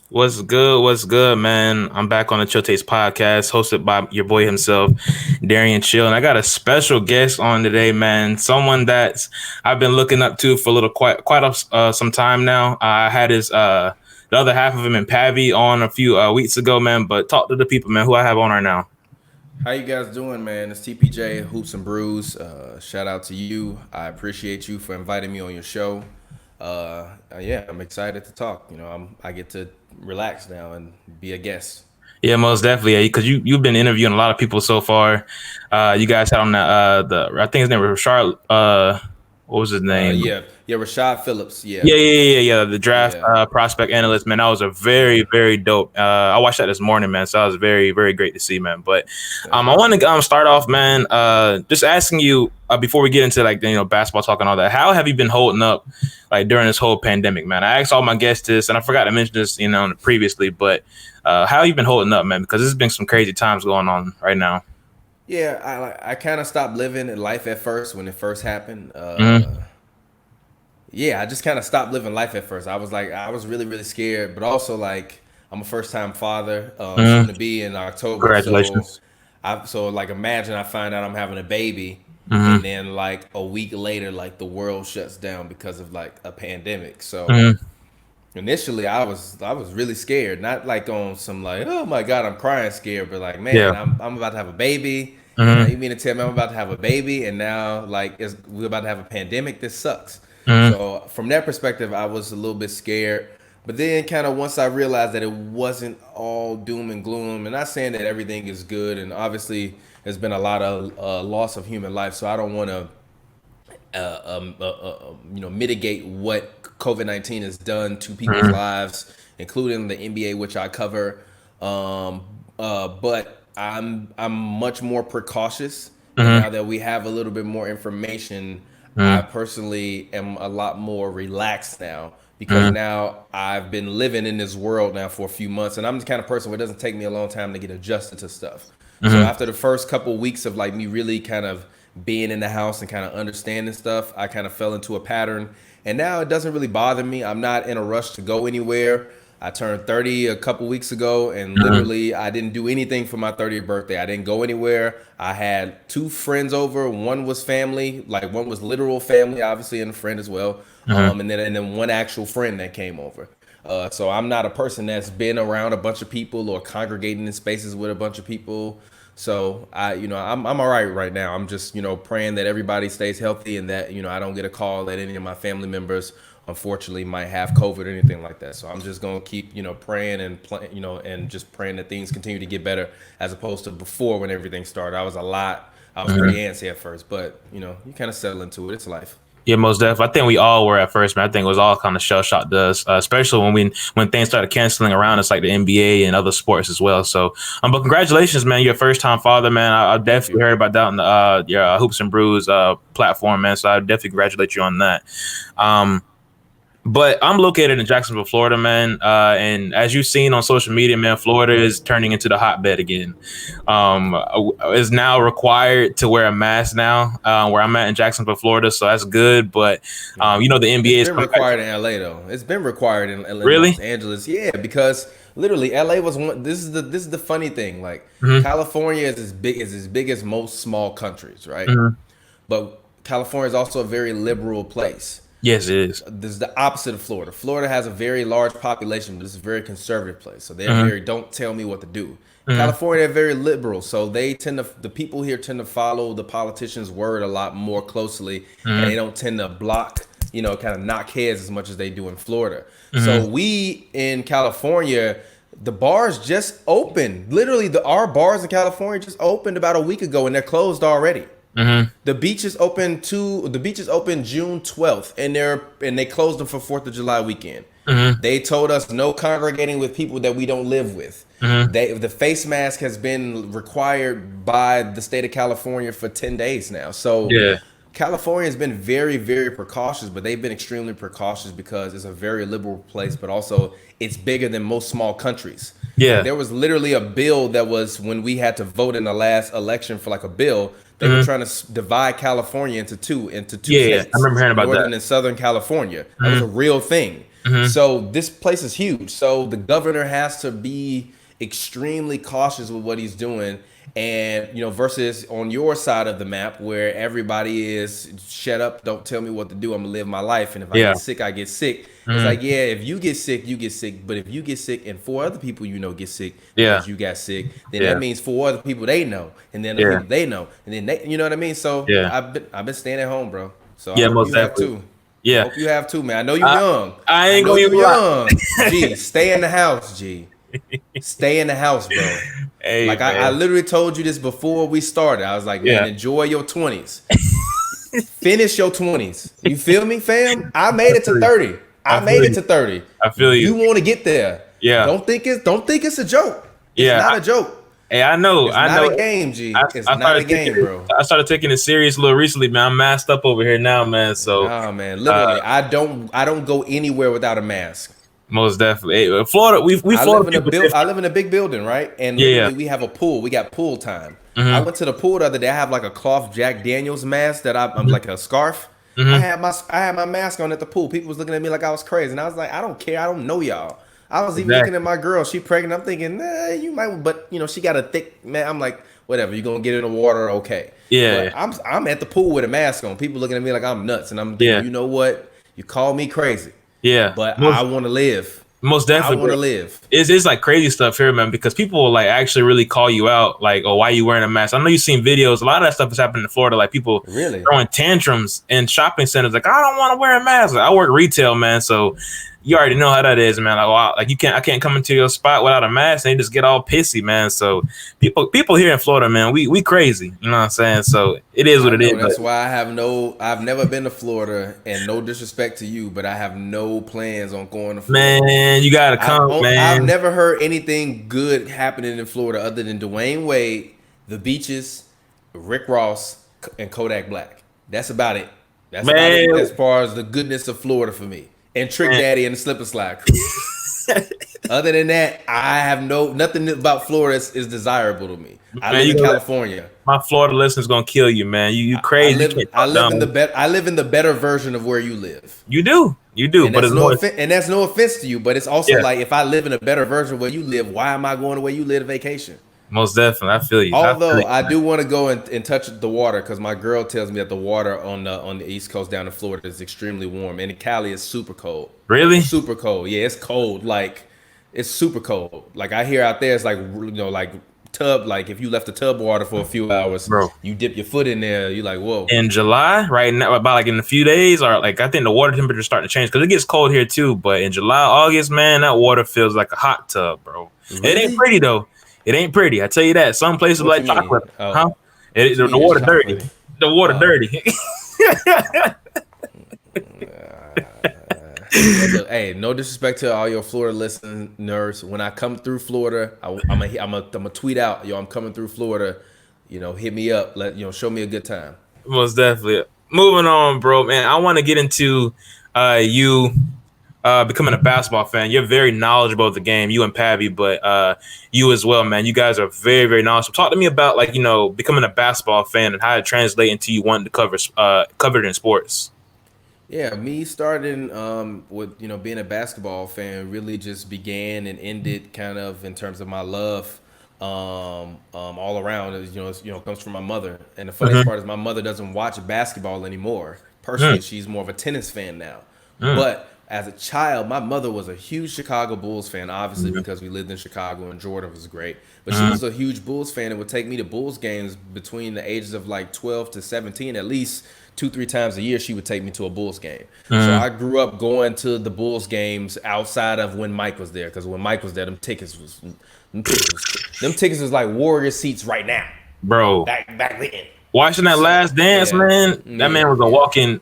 What's good? What's good, man? I'm back on the Chill Taste podcast, hosted by your boy himself, Darien Chill, and I got a special guest on today, man. Someone that I've been looking up to for a little some time now. I had his the other half of him in Pavy on a few weeks ago, man. But talk to the people, man. Who I have on right now? How you guys doing, man? It's TPJ Hoops and Brews. Shout out to you. I appreciate you for inviting me on your show. Yeah, I'm excited to talk. I get to relax now and be a guest. Yeah, most definitely. Yeah, because you've been interviewing a lot of people so far. You guys had on the I think his name was Rashard. What was his name? Yeah, Rashad Phillips. Yeah, Yeah. The draft yeah. prospect analyst, man. That was a very, very dope. I watched that this morning, man. So that was very, very great to see, man. But I want to start off, man. Just asking you before we get into basketball talk and all that. How have you been holding up like during this whole pandemic, man? I asked all my guests this, and I forgot to mention this, previously. But how have you been holding up, man? Because there's been some crazy times going on right now. Yeah, I kind of stopped living life at first when it first happened. Mm-hmm. Yeah, I just kind of stopped living life at first. I was really, really scared, but also like I'm a first time father, soon to be in October. Congratulations. So imagine I find out I'm having a baby, Mm-hmm. and then like a week later, like the world shuts down because of like a pandemic. So Mm-hmm. initially, I was really scared, not like on some like oh my god I'm crying scared, but like Yeah. man I'm about to have a baby. Mm-hmm. You mean to tell me I'm about to have a baby and now like we're about to have a pandemic? This sucks. Mm-hmm. So from that perspective, I was a little bit scared. But then kind of once I realized that it wasn't all doom and gloom, and not saying that everything is good, and obviously there's been a lot of loss of human life, so I don't want to mitigate what COVID-19 has done to people's Mm-hmm. lives, including the NBA, which I cover. But I'm much more precautious, and Mm-hmm. now that we have a little bit more information, I Mm-hmm. personally am a lot more relaxed now because Mm-hmm. now I've been living in this world now for a few months, and I'm the kind of person where it doesn't take me a long time to get adjusted to stuff. So Mm-hmm. after the first couple weeks of like me really kind of being in the house and kind of understanding stuff, I kind of fell into a pattern. And now it doesn't really bother me. I'm not in a rush to go anywhere. I turned 30 a couple weeks ago, and Mm-hmm. literally I didn't do anything for my 30th birthday. I didn't go anywhere. I had two friends over. One was family, like one was literal family, obviously, and a friend as well. Mm-hmm. And then one actual friend that came over. So I'm not a person that's been around a bunch of people or congregating in spaces with a bunch of people. So I'm all right now. I'm just praying that everybody stays healthy and that I don't get a call that any of my family members unfortunately might have COVID or anything like that. So I'm just gonna keep praying and and just praying that things continue to get better as opposed to before when everything started. I was pretty Mm-hmm. antsy at first, but you kind of settle into it. It's life. Yeah, most definitely. I think we all were at first, man. I think it was all kind of shell shocked to us, especially when things started canceling around us, like the NBA and other sports as well. So, but congratulations, man! You're a first time father, man. I Thank definitely you. heard about that on the your Hoops and Brews platform, man. So I definitely congratulate you on that. Um, But I'm located in Jacksonville, Florida, man. And as you've seen on social media, man, Florida is turning into the hotbed again. Is now required to wear a mask now, where I'm at in Jacksonville, Florida. So that's good. But the It's NBA is been coming back. required in LA though. It's been required in Los Really? Angeles. Yeah, because literally LA was one. This is the funny thing. Like Mm-hmm. California is as big as most small countries, right? Mm-hmm. But California is also a very liberal place. Yes, it is. This is the opposite of Florida. Florida has a very large population, but it's a very conservative place. So they're Mm-hmm. very don't tell me what to do. Mm-hmm. California are very liberal, so the people here tend to follow the politicians' word a lot more closely, and they Mm-hmm. don't tend to block, kind of knock heads as much as they do in Florida. So Mm-hmm. we in California, the bars just opened. Literally, our bars in California just opened about a week ago, and they're closed already. Mm-hmm. The beaches open June 12th, and they closed them for 4th of July weekend. Mm-hmm. They told us no congregating with people that we don't live with. Mm-hmm. The face mask has been required by the state of California for 10 days now. So Yeah. California has been very, very precautious, but they've been extremely precautious because it's a very liberal place, but also it's bigger than most small countries. Like Yeah. there was literally a bill that was when we had to vote in the last election for like a bill. They were Mm-hmm. trying to divide California into two Yeah. Yeah. I states, remember hearing about Northern that. and Southern California. That was a Mm-hmm. real thing. So this place is huge. So the governor has to be extremely cautious with what he's doing. And, you know, versus on your side of the map where everybody is shut up, don't tell me what to do. I'm gonna live my life. And if I get sick, I get sick. It's like, yeah, if you get sick, you get sick. But if you get sick and 4 other people you know get sick because you got sick, then that means 4 other people they know, and then the people they know, and then they, you know what I mean? So I've been staying at home, bro. So I hope you have too. Yeah, hope you have too, man. I know you're young. I ain't gonna you young. G, stay in the house, G. Stay in the house, bro. Hey, like I literally told you this before we started. I was like, man, enjoy your 20s. Finish your 20s. You feel me, fam? I made it to 30. I made it to 30. I feel you. You want to get there. Yeah. Don't think it's a joke. It's not a joke. Hey, I know. It's not a game, G. It's not a game, bro. I started taking it serious a little recently, man. I'm masked up over here now, man. So nah, man, literally, I don't go anywhere without a mask. Most definitely. Hey, Florida, I live in a big building, right? And we have a pool. We got pool time. I went to the pool the other day. I have like a cloth Jack Daniels mask that I'm like a scarf. I had my mask on at the pool. People was looking at me like I was crazy, and I was like, I don't care. I don't know y'all. I was even looking at my girl. She pregnant. I'm thinking, you might, but you know, she got a thick man. I'm like, whatever. You gonna get in the water, okay? Yeah. But I'm at the pool with a mask on. People looking at me like I'm nuts, and I'm thinking, you know what? You call me crazy. Yeah. But I want to live. Most definitely. I want to live. It's like crazy stuff here, man, because people will like actually really call you out, like, oh, why are you wearing a mask? I know you've seen videos. A lot of that stuff is happening in Florida, like people really throwing tantrums in shopping centers, like, I don't want to wear a mask. Like, I work retail, man, so you already know how that is, man. Like, wow, like I can't come into your spot without a mask, and they just get all pissy, man. So people here in Florida, man, we crazy, you know what I'm saying? So it is what it is. That's why I've never been to Florida, and no disrespect to you, but I have no plans on going to Florida. Man, you gotta come, man. I've never heard anything good happening in Florida other than Dwayne Wade, the beaches, Rick Ross, and Kodak Black. That's about it. That's about it as far as the goodness of Florida for me. And Trick Daddy and the Slip and Slide crew. Other than that, I have nothing about Florida is desirable to me. I live in California. My Florida listeners gonna kill you, man. You crazy. I live in the better version of where you live. You do, and but that's no offense to you. But it's also like, if I live in a better version of where you live, why am I going to where you live to vacation? Most definitely, I feel you. Although I do want to go and touch the water, because my girl tells me that the water on the East Coast down in Florida is extremely warm, and in Cali is super cold. Really? Super cold. Yeah, it's cold. Like, it's super cold. Like, I hear out there, it's like, you know, like tub. Like, if you left the tub water for a few hours, bro, you dip your foot in there, you're like, whoa. In July, right now, about like in a few days, or like I think the water temperature starting to change because it gets cold here too. But in July, August, man, that water feels like a hot tub, bro. Really? It ain't pretty though. It ain't pretty. I tell you that. Some places like chocolate, huh? The water dirty. The water dirty. Hey, no disrespect to all your Florida listeners. When I come through Florida, I'm a tweet out, yo, I'm coming through Florida. You know, hit me up. Show me a good time. Most definitely. Moving on, bro, man. I want to get into you becoming a basketball fan. You're very knowledgeable of the game, you and Pavy, but you as well, man. You guys are very, very knowledgeable. Talk to me about, like, you know, becoming a basketball fan and how it translates into you wanting to cover it in sports. Yeah, me starting with, you know, being a basketball fan really just began and ended kind of in terms of my love all around. It comes from my mother. And the funniest part is my mother doesn't watch basketball anymore. Personally, she's more of a tennis fan now. But as a child, my mother was a huge Chicago Bulls fan, obviously, because we lived in Chicago and Jordan was great. But she was a huge Bulls fan and would take me to Bulls games between the ages of like 12 to 17. At least 2-3 times a year, she would take me to a Bulls game. So I grew up going to the Bulls games outside of when Mike was there, because when Mike was there, them tickets was like Warrior seats right now, bro. Back then. Watching that Last Dance, man. That man was a walking.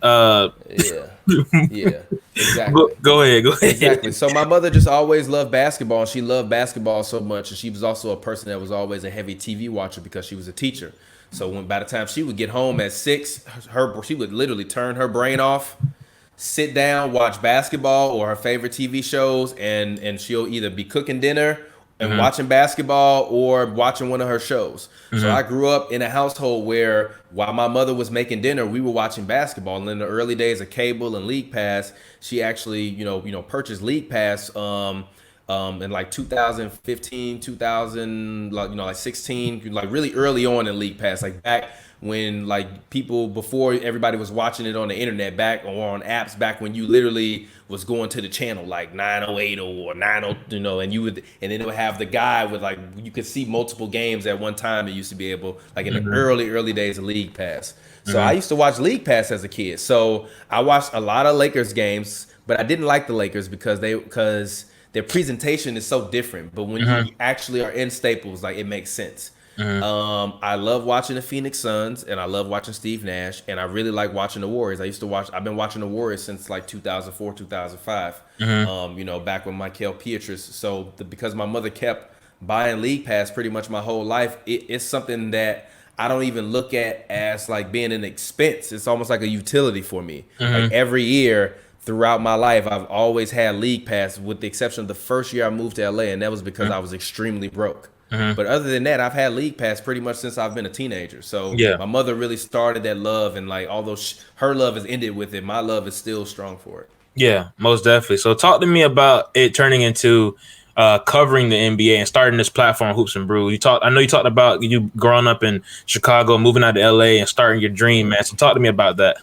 Yeah, exactly. Go ahead. Exactly. So my mother just always loved basketball, and she loved basketball so much, and she was also a person that was always a heavy TV watcher because she was a teacher. So by the time she would get home at 6, she would literally turn her brain off, sit down, watch basketball or her favorite TV shows, and she'll either be cooking dinner and watching basketball or watching one of her shows. So Mm-hmm. I grew up in a household where while my mother was making dinner, we were watching basketball. And in the early days of cable and League Pass, she actually, purchased League Pass in like 2015, 2000, like 16, like really early on in League Pass, like back when like people before everybody was watching it on the internet back or on apps back when you literally was going to the channel like 9080 or 90, and and then it would have the guy with like you could see multiple games at one time. It used to be able like in the early days of League Pass. So I used to watch League Pass as a kid. So I watched a lot of Lakers games, but I didn't like the Lakers because their presentation is so different. But when you actually are in Staples, like it makes sense. I love watching the Phoenix Suns and I love watching Steve Nash and I really like watching the Warriors. I've been watching the Warriors since like 2004, 2005, back with Michael Pietrus. So because my mother kept buying League Pass pretty much my whole life, it's something that I don't even look at as like being an expense. It's almost like a utility for me. Like every year throughout my life, I've always had League Pass with the exception of the first year I moved to LA and that was because I was extremely broke. But other than that, I've had League Pass pretty much since I've been a teenager. So my mother really started that love, and like although her love has ended with it, my love is still strong for it. Yeah, most definitely. So talk to me about it turning into covering the NBA and starting this platform, Hoops and Brews. I know you talked about you growing up in Chicago, moving out to LA, and starting your dream, man. So talk to me about that.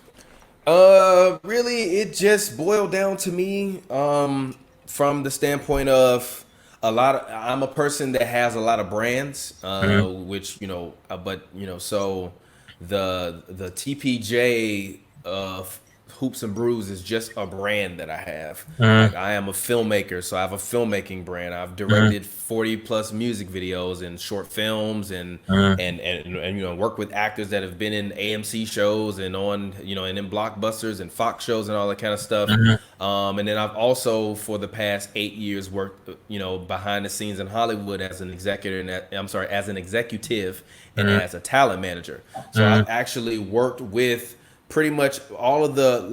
Really, it just boiled down to me from the standpoint of I'm a person that has a lot of brands, which so the TPJ of Hoops and Brews is just a brand that I have. Like I am a filmmaker, so I have a filmmaking brand. I've directed 40 plus music videos and short films and worked with actors that have been in AMC shows and on and in blockbusters and Fox shows and all that kind of stuff. And then I've also for the past 8 years worked behind the scenes in Hollywood as an executive and as a talent manager. So I've actually worked with pretty much all of the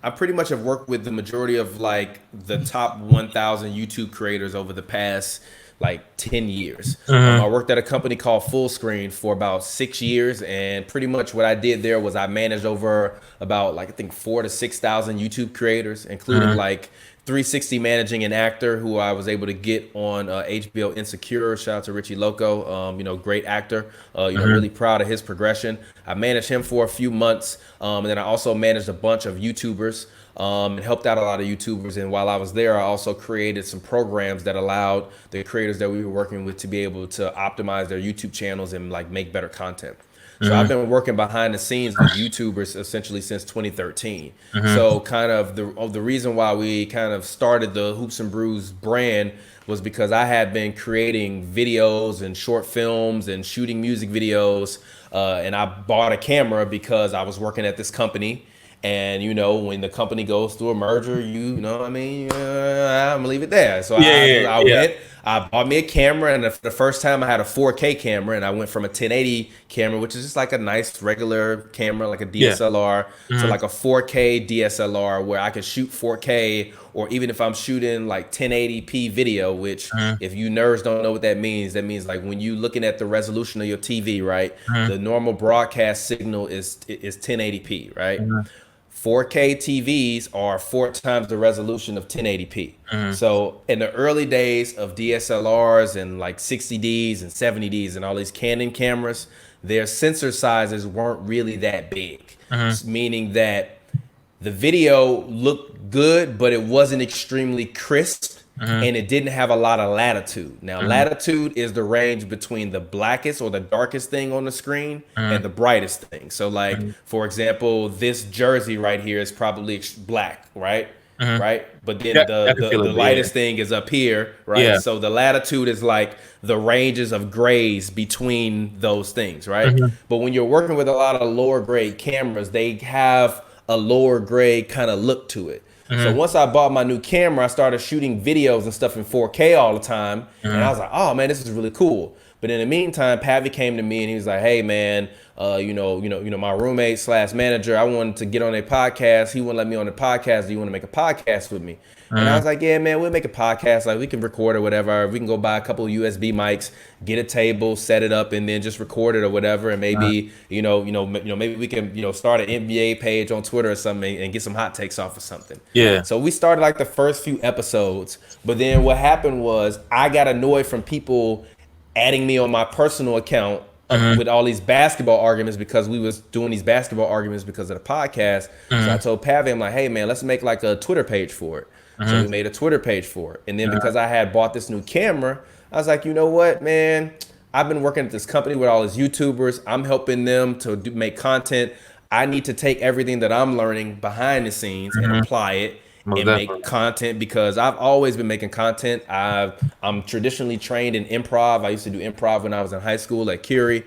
I pretty much have worked with the majority of like the top 1,000 YouTube creators over the past like 10 years. I worked at a company called Full Screen for about 6 years, and pretty much what I did there was I managed over about like I think 4,000 to 6,000 YouTube creators, including like 360 managing an actor who I was able to get on HBO Insecure. Shout out to Richie Loco, great actor. Really proud of his progression. I managed him for a few months, and then I also managed a bunch of YouTubers and helped out a lot of YouTubers. And while I was there, I also created some programs that allowed the creators that we were working with to be able to optimize their YouTube channels and like make better content. So I've been working behind the scenes with YouTubers essentially since 2013. So kind of the reason why we kind of started the Hoops and Brews brand was because I had been creating videos and short films and shooting music videos. And I bought a camera because I was working at this company. And when the company goes through a merger, I'm gonna leave it there. So I went. I bought me a camera, and for the first time I had a 4K camera, and I went from a 1080 camera, which is just like a nice regular camera, like a DSLR, to like a 4K DSLR where I could shoot 4K, or even if I'm shooting like 1080p video, which if you nerds don't know what that means like when you looking at the resolution of your TV, right? The normal broadcast signal is 1080p, right? 4K TVs are 4 times the resolution of 1080p. So in the early days of DSLRs and like 60Ds and 70Ds and all these Canon cameras, their sensor sizes weren't really that big, meaning that the video looked good, but it wasn't extremely crisp. And it didn't have a lot of latitude. Now, latitude is the range between the blackest or the darkest thing on the screen and the brightest thing. So, like, for example, this jersey right here is probably black, right? Right? But then the lightest thing is up here, right? Yeah. So the latitude is like the ranges of grays between those things, right? But when you're working with a lot of lower grade cameras, they have a lower grade kind of look to it. So once I bought my new camera, I started shooting videos and stuff in 4K all the time. And I was like, oh man, this is really cool. But in the meantime, Pavy came to me and he was like, "Hey man, my roommate / manager, I wanted to get on a podcast. He wouldn't let me on the podcast. Do you want to make a podcast with me?" And I was like, "Yeah, man, we'll make a podcast. Like we can record or whatever. We can go buy a couple of USB mics, get a table, set it up, and then just record it or whatever. And maybe maybe we can start an NBA page on Twitter or something and get some hot takes off or something." Yeah. So we started like the first few episodes, but then what happened was I got annoyed from people adding me on my personal account with all these basketball arguments because we was doing these basketball arguments because of the podcast. So I told Pavy, I'm like, "Hey man, let's make like a Twitter page for it." So we made a Twitter page for it. And then because I had bought this new camera, I was like, you know what, man? I've been working at this company with all these YouTubers. I'm helping them to make content. I need to take everything that I'm learning behind the scenes and apply it and make content because I've always been making content. I'm traditionally trained in improv. I used to do improv when I was in high school at Curie.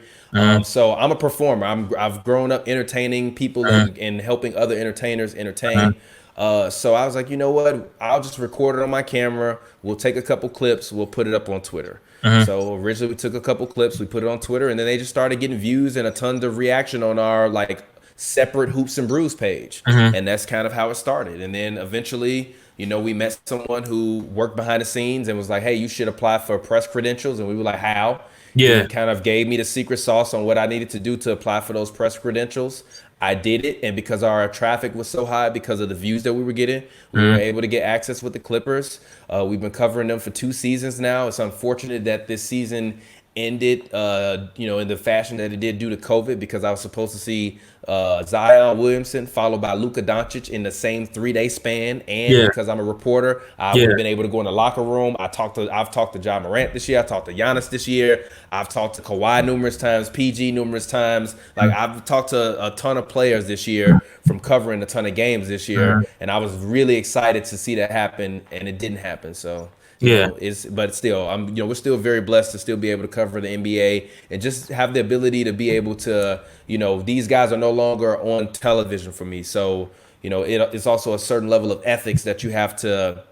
So I'm a performer. I've grown up entertaining people and helping other entertainers entertain. So I was like, you know what? I'll just record it on my camera. We'll take a couple clips. We'll put it up on Twitter. So originally we took a couple clips. We put it on Twitter, and then they just started getting views and a ton of reaction on our like separate Hoops and Brews page. And that's kind of how it started. And then eventually, we met someone who worked behind the scenes and was like, "Hey, you should apply for press credentials." And we were like, "How?" Yeah. He kind of gave me the secret sauce on what I needed to do to apply for those press credentials. I did it, and because our traffic was so high because of the views that we were getting, we were able to get access with the Clippers. We've been covering them for 2 seasons now. It's unfortunate that this season ended, in the fashion that it did due to COVID, because I was supposed to see Zion Williamson followed by Luka Doncic in the same 3-day span, and because I'm a reporter, I would have been able to go in the locker room. I've talked to John Morant this year. I talked to Giannis this year. I've talked to Kawhi numerous times, PG numerous times. Like I've talked to a ton of players this year from covering a ton of games this year, and I was really excited to see that happen, and it didn't happen. So. But still, we're still very blessed to still be able to cover the NBA and just have the ability to be able to, these guys are no longer on television for me. So, it's also a certain level of ethics that you have to,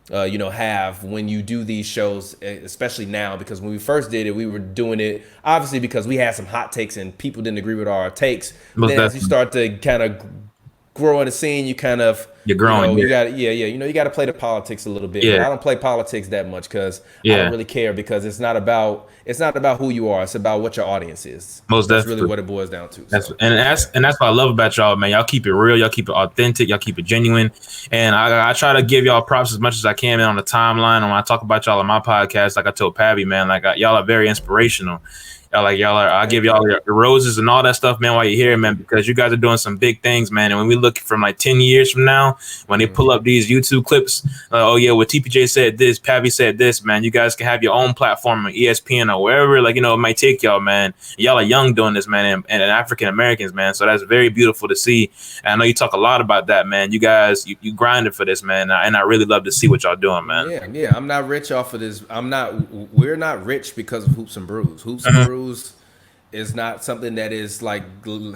have when you do these shows, especially now, because when we first did it, we were doing it obviously because we had some hot takes and people didn't agree with our takes. Then as you start to kind of grow in the scene, you kind of you're growing. You got you got to play the politics a little bit. But I don't play politics that much because I don't really care, because it's not about who you are. It's about what your audience is. That's definitely really what it boils down to. That's what I love about y'all, man. Y'all keep it real. Y'all keep it authentic. Y'all keep it genuine. And I try to give y'all props as much as I can, man, on the timeline. And when I talk about y'all on my podcast, like I told Pavy, man, like y'all are very inspirational. I give y'all the roses and all that stuff, man, while you're here, man, because you guys are doing some big things, man. And when we look from like 10 years from now, when they pull up these YouTube clips, well, TPJ said this, Pavy said this, man, you guys can have your own platform on ESPN or wherever, it might take y'all, man. Y'all are young doing this, man, and African Americans, man. So that's very beautiful to see. And I know you talk a lot about that, man. You guys, you grinded for this, man. And I really love to see what y'all doing, man. Yeah. I'm not rich off of this. We're not rich because of Hoops and Brews. Hoops and Brews is not something that is like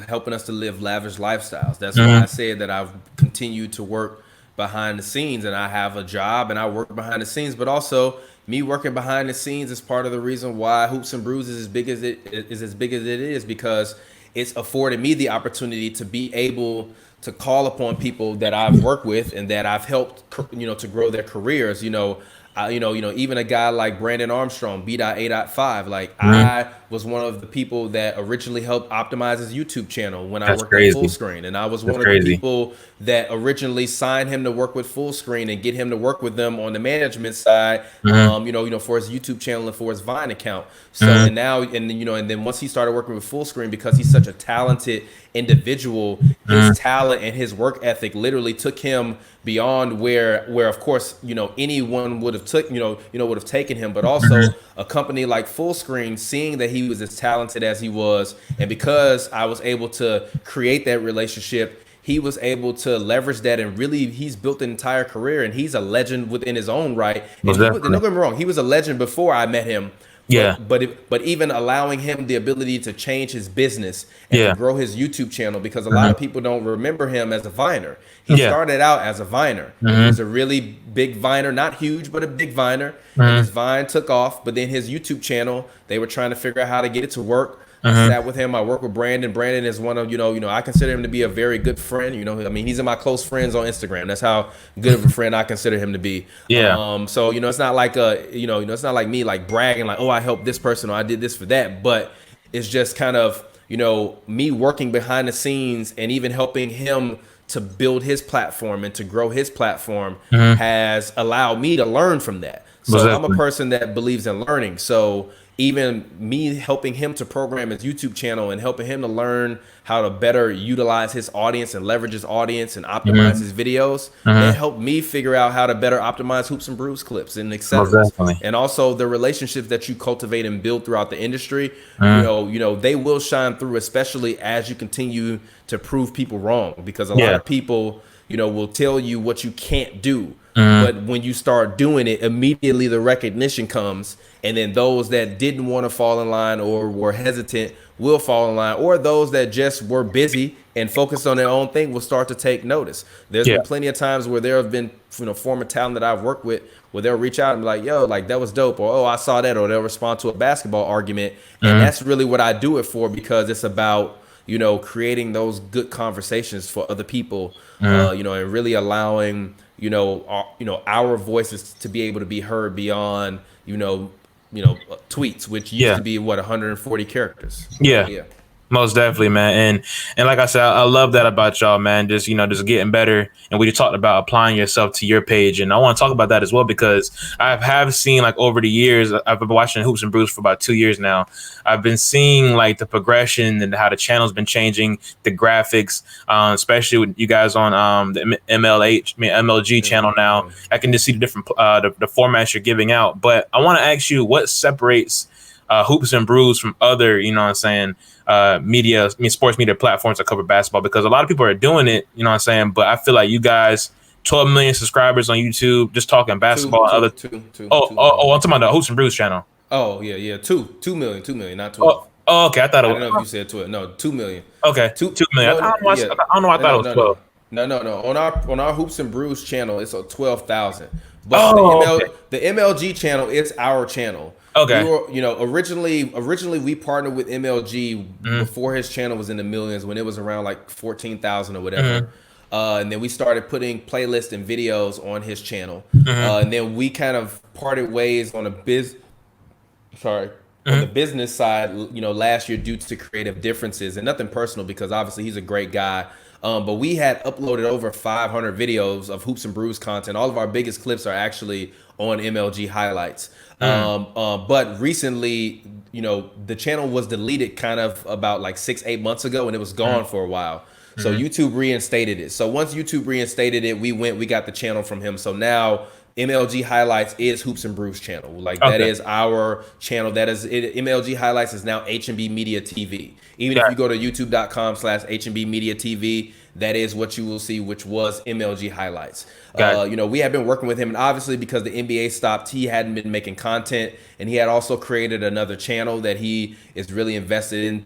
helping us to live lavish lifestyles. That's why I said that I've continued to work behind the scenes, and I have a job and I work behind the scenes, but also me working behind the scenes is part of the reason why Hoops and Brews is as big as it is, because it's afforded me the opportunity to be able to call upon people that I've worked with and that I've helped, to grow their careers. Even a guy like Brandon Armstrong, B.A.5, like I was one of the people that originally helped optimize his YouTube channel when I worked at Full Screen. And I was one of the people that originally signed him to work with Full Screen and get him to work with them on the management side, for his YouTube channel and for his Vine account. So, and then once he started working with Full Screen, because he's such a talented individual, his talent and his work ethic literally took him beyond where of course, anyone would have taken him, but also a company like Full Screen, seeing that he was as talented as he was, and because I was able to create that relationship, he was able to leverage that, and really he's built an entire career, and he's a legend within his own right. And don't get me wrong, he was a legend before I met him, Yeah. But even allowing him the ability to change his business and to Yeah. grow his YouTube channel, because a lot of people don't remember him as a viner. He Yeah. started out as a viner. And he was a really big viner, not huge, but a big viner. And his Vine took off, but then his YouTube channel, they were trying to figure out how to get it to work. I sat with him. I work with Brandon. Brandon is one of, I consider him to be a very good friend. I mean, he's in my close friends on Instagram. That's how good of a friend I consider him to be. Yeah. So, it's not like it's not like me like bragging like, oh, I helped this person or I did this for that. But it's just kind of, me working behind the scenes and even helping him to build his platform and to grow his platform has allowed me to learn from that. So I'm a person that believes in learning. So even me helping him to program his YouTube channel and helping him to learn how to better utilize his audience and leverage his audience and optimize his videos, it helped me figure out how to better optimize Hoops and Brews clips and etc. And also the relationships that you cultivate and build throughout the industry, they will shine through, especially as you continue to prove people wrong, because a lot of people, will tell you what you can't do. But when you start doing it, immediately the recognition comes, and then those that didn't want to fall in line or were hesitant will fall in line, or those that just were busy and focused on their own thing will start to take notice. There's been plenty of times where there have been former talent that I've worked with where they'll reach out and be like, yo, like that was dope, or oh, I saw that, or they'll respond to a basketball argument. And that's really what I do it for, because it's about creating those good conversations for other people, and really allowing our voices to be able to be heard beyond tweets, which used to be 140 characters. Yeah. Most definitely, man. And like I said, I love that about y'all, man. Just, just getting better. And we just talked about applying yourself to your page. And I want to talk about that as well, because I have seen, like, over the years, I've been watching Hoops and Brews for about 2 years now. I've been seeing, like, the progression and how the channel's been changing, the graphics, especially with you guys on the MLG channel now. I can just see the different the formats you're giving out. But I want to ask you, what separates Hoops and Brews from other, sports media platforms that cover basketball? Because a lot of people are doing it, but I feel like you guys, 12 million subscribers on YouTube, just talking basketball. I'm talking about the Hoops and Brews channel. Oh yeah. 2 million, not 12. Oh, okay. I thought it was. I don't know if you said 12. No, 2 million. Okay, 2 million. I don't know. I thought it was 12. No. On our Hoops and Brews channel, it's 12,000. But the MLG channel is our channel. Okay. We were, originally we partnered with MLG before his channel was in the millions, when it was around like 14,000 or whatever. And then we started putting playlists and videos on his channel. And then we kind of parted ways on on the business side, last year due to creative differences, and nothing personal, because obviously he's a great guy. But we had uploaded over 500 videos of Hoops and Brews content. All of our biggest clips are actually on MLG highlights. But recently, the channel was deleted kind of about like 6-8 months ago, and it was gone for a while. So YouTube reinstated it. So once YouTube reinstated it, we got the channel from him. So now MLG Highlights is Hoops and Brews channel. Like that is our channel. That is it. MLG Highlights is now HNB Media TV. Even if you go to youtube.com/HNB Media TV, that is what you will see, which was MLG Highlights. We have been working with him, and obviously because the NBA stopped, he hadn't been making content, and he had also created another channel that he is really invested in.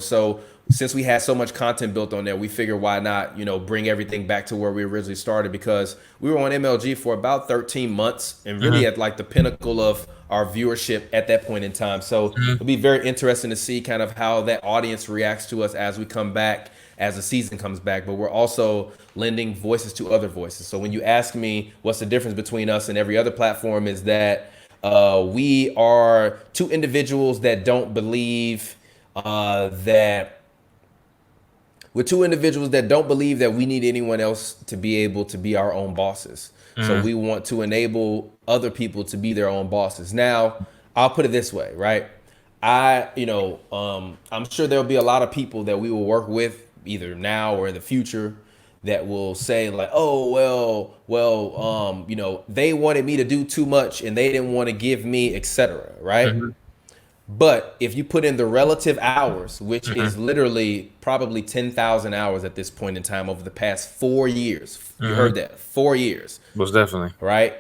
So since we had so much content built on there, we figured why not, bring everything back to where we originally started, because we were on MLG for about 13 months and really at like the pinnacle of our viewership at that point in time. So it'll be very interesting to see kind of how that audience reacts to us as we come back, as the season comes back. But we're also lending voices to other voices. So when you ask me what's the difference between us and every other platform, is that we are two individuals that don't believe we're two individuals that don't believe that we need anyone else to be able to be our own bosses. So we want to enable other people to be their own bosses. Now, I'll put it this way, right? I'm sure there'll be a lot of people that we will work with either now or in the future that will say like, oh, well, they wanted me to do too much and they didn't want to give me, etc. Right? But if you put in the relative hours, which is literally probably 10,000 hours at this point in time over the past 4 years, you heard that, 4 years. Most definitely. Right?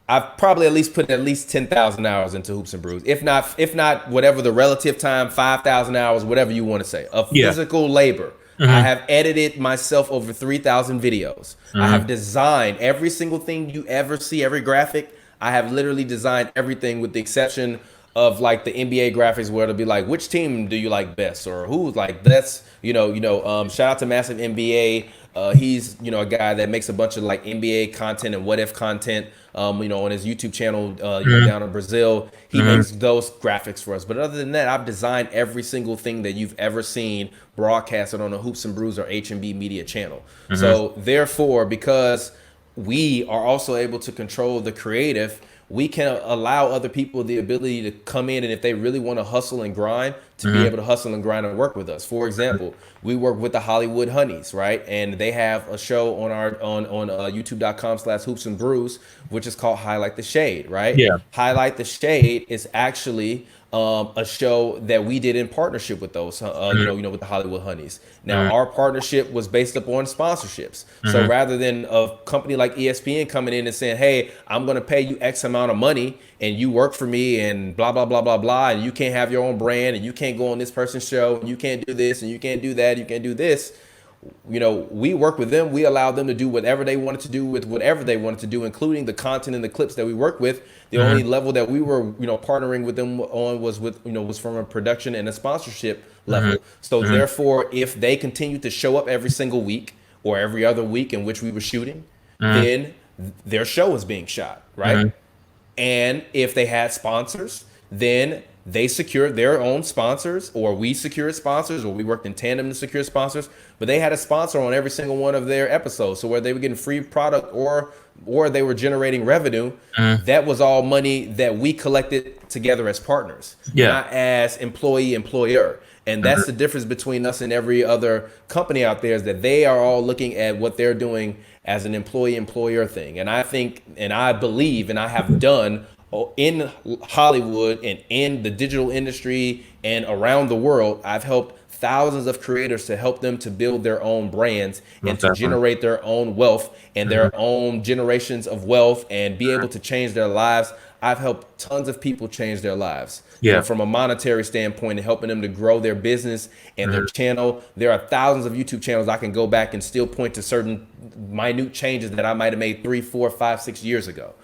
I've probably at least put at least 10,000 hours into Hoops and Brews. If not whatever the relative time, 5,000 hours, whatever you want to say, of Yeah. physical labor. I have edited myself over 3,000 videos. I have designed every single thing you ever see, every graphic. I have literally designed everything with the exception of like the NBA graphics where it'll be like, which team do you like best, or who's like that's shout out to Massive NBA. He's a guy that makes a bunch of like NBA content and what if content. On his YouTube channel, down in Brazil, he makes those graphics for us. But other than that, I've designed every single thing that you've ever seen broadcasted on a Hoops and Brews or HNB Media channel. So therefore, because we are also able to control the creative, we can allow other people the ability to come in, and if they really want to hustle and grind, to be able to hustle and grind and work with us. For example, we work with the Hollywood Honeys, right? And they have a show on our on youtube.com/hoops and brews, which is called Highlight the Shade, right? Yeah. Highlight the Shade is actually a show that we did in partnership with those, with the Hollywood Honeys. Now, our partnership was based upon sponsorships. So rather than a company like ESPN coming in and saying, hey, I'm going to pay you X amount of money and you work for me and blah, blah, blah, blah, blah, and you can't have your own brand and you can't go on this person's show and you can't do this and you can't do that, you can't do this. We work with them. We allow them to do whatever they wanted to do with whatever they wanted to do, including the content and the clips that we work with. The only level that we were, partnering with them on was from a production and a sponsorship level. So therefore, if they continue to show up every single week or every other week in which we were shooting, then their show was being shot, right? And if they had sponsors, then they secured their own sponsors, or we secured sponsors, or we worked in tandem to secure sponsors, but they had a sponsor on every single one of their episodes. So where they were getting free product or they were generating revenue, that was all money that we collected together as partners, not as employer. And that's the difference between us and every other company out there, is that they are all looking at what they're doing as an employer thing. And I think, and I believe, and I have done in Hollywood and in the digital industry and around the world, I've helped thousands of creators to help them to build their own brands and to generate their own wealth and their own generations of wealth and be able to change their lives. I've helped tons of people change their lives from a monetary standpoint and helping them to grow their business and their channel. There are thousands of YouTube channels I can go back and still point to certain minute changes that I might have made 3, 4, 5, 6 years ago,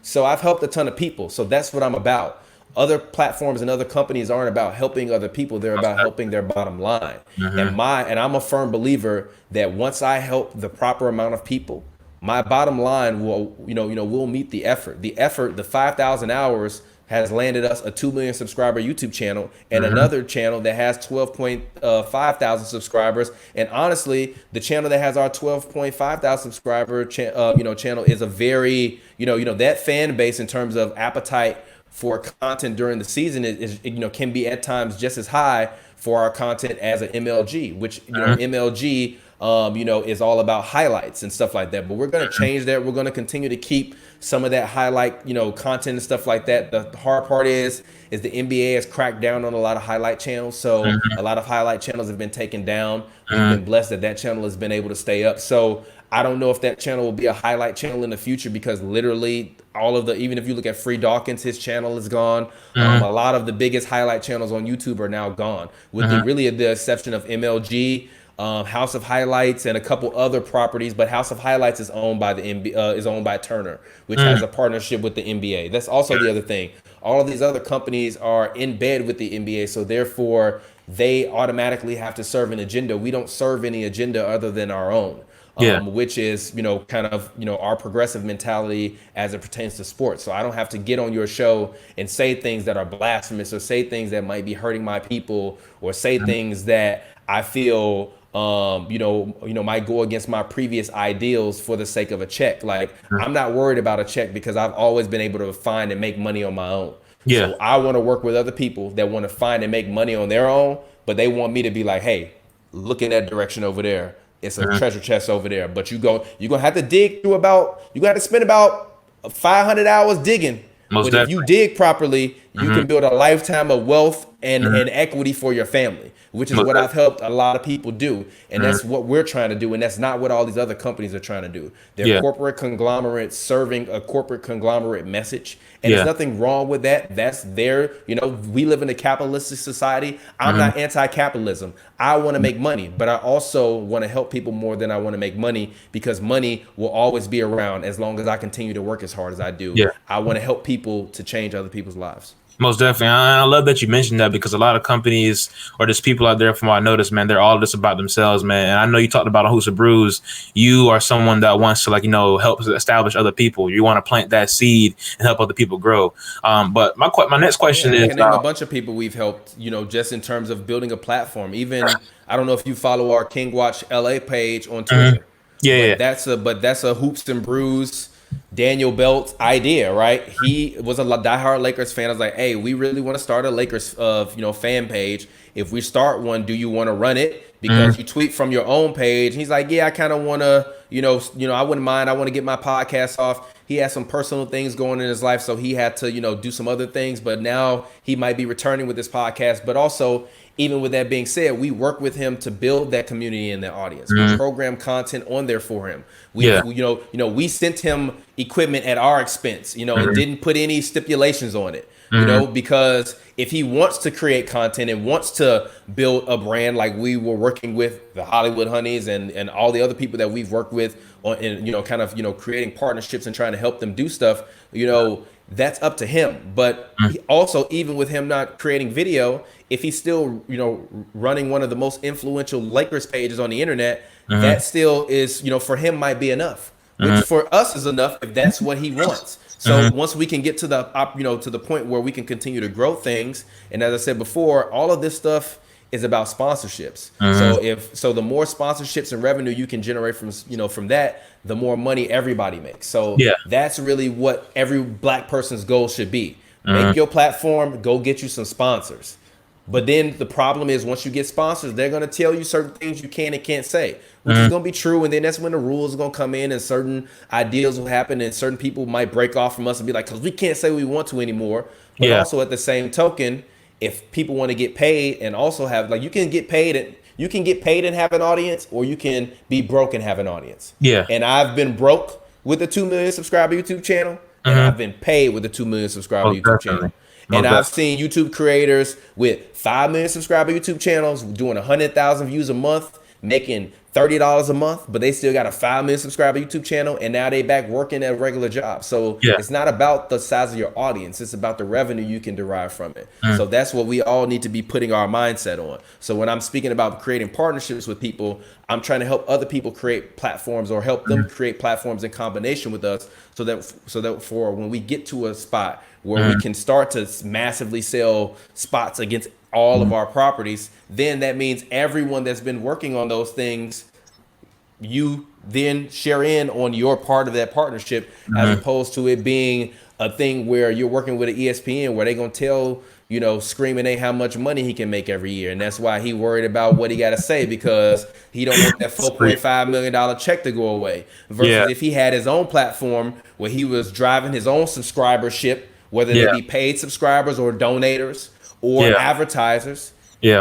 So I've helped a ton of people. So that's what I'm about. Other platforms and other companies aren't about helping other people. They're about helping their bottom line. And I'm a firm believer that once I help the proper amount of people, my bottom line will meet the effort. The 5,000 hours has landed us a 2 million subscriber YouTube channel and another channel that has 12.5 thousand subscribers. And honestly, the channel that has our 12.5 thousand subscriber channel is a very, that fan base in terms of appetite for content during the season is can be at times just as high for our content as an MLG, which MLG is all about highlights and stuff like that. But we're going to change that. We're going to continue to keep some of that highlight, content and stuff like that. The hard part is the NBA has cracked down on a lot of highlight channels. So a lot of highlight channels have been taken down. We've been blessed that channel has been able to stay up. So I don't know if that channel will be a highlight channel in the future, because literally even if you look at Free Dawkins, his channel is gone. A lot of the biggest highlight channels on YouTube are now gone, with the exception of MLG, House of Highlights, and a couple other properties. But House of Highlights is owned by is owned by Turner, which has a partnership with the NBA. That's also the other thing. All of these other companies are in bed with the NBA, so therefore they automatically have to serve an agenda. We don't serve any agenda other than our own. Which is, kind of, our progressive mentality as it pertains to sports. So I don't have to get on your show and say things that are blasphemous, or say things that might be hurting my people, or say things that I feel, might go against my previous ideals for the sake of a check. Like, I'm not worried about a check, because I've always been able to find and make money on my own. So I want to work with other people that want to find and make money on their own, but they want me to be like, hey, look in that direction over there. It's a treasure chest over there, but you're going to have to dig through you got to spend about 500 hours digging. But if you dig properly, you can build a lifetime of wealth and equity for your family, which is what I've helped a lot of people do. And that's what we're trying to do. And that's not what all these other companies are trying to do. They're corporate conglomerates serving a corporate conglomerate message. And there's nothing wrong with that. That's their, we live in a capitalistic society. I'm not anti-capitalism. I want to make money, but I also want to help people more than I want to make money, because money will always be around as long as I continue to work as hard as I do. I want to help people to change other people's lives. Most definitely. I love that you mentioned that, because a lot of companies or just people out there, from what I noticed, man, they're all just about themselves, man. And I know you talked about on Hoops and Brews, you are someone that wants to, like, help establish other people. You want to plant that seed and help other people grow. But my next question is, I can name a bunch of people we've helped, just in terms of building a platform. Even, I don't know if you follow our King Watch LA page on Twitter. That's a Hoops and Brews Daniel Belt's idea, right? He was a diehard Lakers fan. I was like, hey, we really want to start a Lakers fan page. If we start one, do you want to run it? Because you tweet from your own page. He's like, yeah, I kind of want to, I wouldn't mind. I want to get my podcast off. He had some personal things going in his life, so he had to, do some other things. But now he might be returning with this podcast. But also, even with that being said, we work with him to build that community and that audience. We program content on there for him. We sent him equipment at our expense, and didn't put any stipulations on it, because if he wants to create content and wants to build a brand, like we were working with the Hollywood Honeys and all the other people that we've worked with on, and, creating partnerships and trying to help them do stuff, that's up to him. But also, even with him not creating video, if he's still, running one of the most influential Lakers pages on the internet, that still is, for him might be enough, which for us is enough if that's what he wants. So once we can get to the, to the point where we can continue to grow things. And as I said before, all of this stuff is about sponsorships. So the more sponsorships and revenue you can generate from that, the more money everybody makes. So that's really what every Black person's goal should be. Make your platform, go get you some sponsors. But then the problem is, once you get sponsors, they're going to tell you certain things you can and can't say, which is going to be true. And then that's when the rules are going to come in and certain ideas will happen and certain people might break off from us and be like, because we can't say we want to anymore. But also at the same token, if people want to get paid and also have, like, you can get paid and have an audience, or you can be broke and have an audience. And I've been broke with a 2 million subscriber YouTube channel, and I've been paid with a 2 million subscriber YouTube channel. And I've seen YouTube creators with 5 million subscriber YouTube channels doing 100,000 views a month, making $30 a month, but they still got a 5 million subscriber YouTube channel, and now they back working at regular jobs. So it's not about the size of your audience, it's about the revenue you can derive from it. So that's what we all need to be putting our mindset on. So when I'm speaking about creating partnerships with people, I'm trying to help other people create platforms, or help them create platforms in combination with us, so that for when we get to a spot where we can start to massively sell spots against all of our properties, then that means everyone that's been working on those things, you then share in on your part of that partnership, as opposed to it being a thing where you're working with an ESPN where they're going to tell, screaming how much money he can make every year. And that's why he worried about what he got to say, because he don't want that $4.5 million check to go away. Versus if he had his own platform where he was driving his own subscribership, whether they be paid subscribers or donators or advertisers,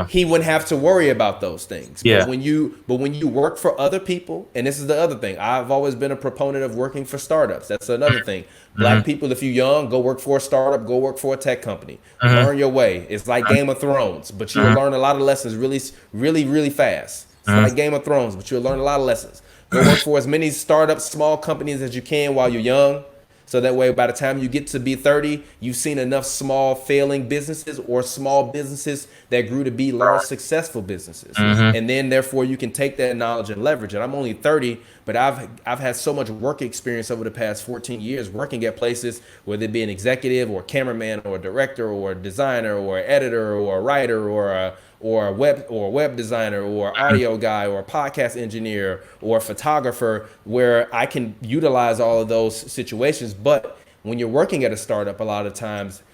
he wouldn't have to worry about those things. But when you work for other people, and this is the other thing, I've always been a proponent of working for startups. That's another thing. Black people, if you're young, go work for a startup, go work for a tech company. Learn your way. It's like Game of Thrones, but you'll learn a lot of lessons really fast. It's like Game of Thrones, but you'll learn a lot of lessons. Go work for as many startups, small companies as you can while you're young. So that way, by the time you get to be 30, you've seen enough small failing businesses or small businesses that grew to be large successful businesses. And then therefore you can take that knowledge and leverage it. I'm only 30, but I've had so much work experience over the past 14 years working at places, whether it be an executive or cameraman or a director or a designer or an editor or a writer or a web designer or audio guy or a podcast engineer or a photographer, where I can utilize all of those situations. But when you're working at a startup, a lot of times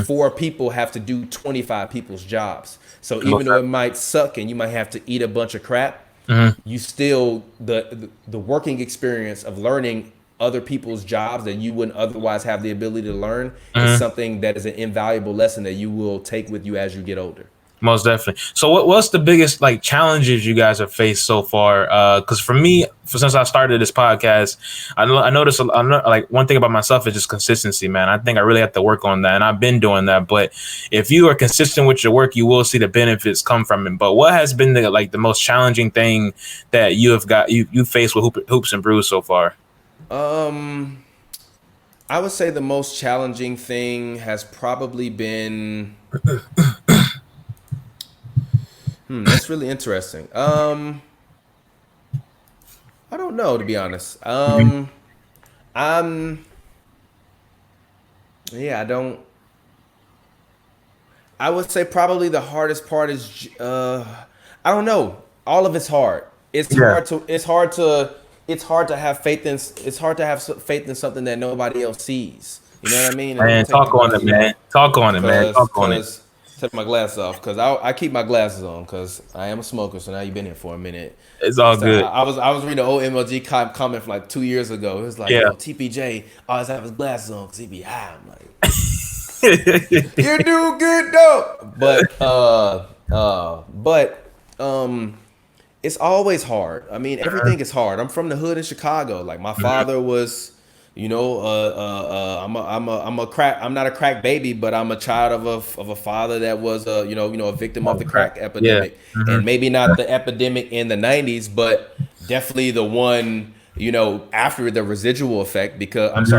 4 people have to do 25 people's jobs. So even though it might suck and you might have to eat a bunch of crap, you still, the working experience of learning other people's jobs that you wouldn't otherwise have the ability to learn is something that is an invaluable lesson that you will take with you as you get older. Most definitely. So what's the biggest like challenges you guys have faced so far? Because for me, since I started this podcast, I noticed like one thing about myself is just consistency, man. I think I really have to work on that, and I've been doing that. But if you are consistent with your work, you will see the benefits come from it. But what has been the most challenging thing that you faced with Hoops and Brews so far? I would say the most challenging thing has probably been. That's really interesting. I don't know, to be honest. Yeah, I don't. I would say probably the hardest part is, I don't know. All of it's hard. It's hard to. It's hard to. It's hard to have faith in. It's hard to have faith in something that nobody else sees. You know what I mean? Man, talk on it, man. Talk on it, man. Talk on it. Take my glasses off because I keep my glasses on because I am a smoker. So now you've been here for a minute. It's all good. I was reading an old MLG comment from like 2 years ago. It was like, yo, TPJ always have his glasses on because he be high. I'm like, you do good though. But it's always hard. I mean, everything is hard. I'm from the hood in Chicago. Like my father was. I'm not a crack baby, but I'm a child of a father that was a victim of the crack epidemic, and maybe not the epidemic in the 90s, but definitely the one after the residual effect. Because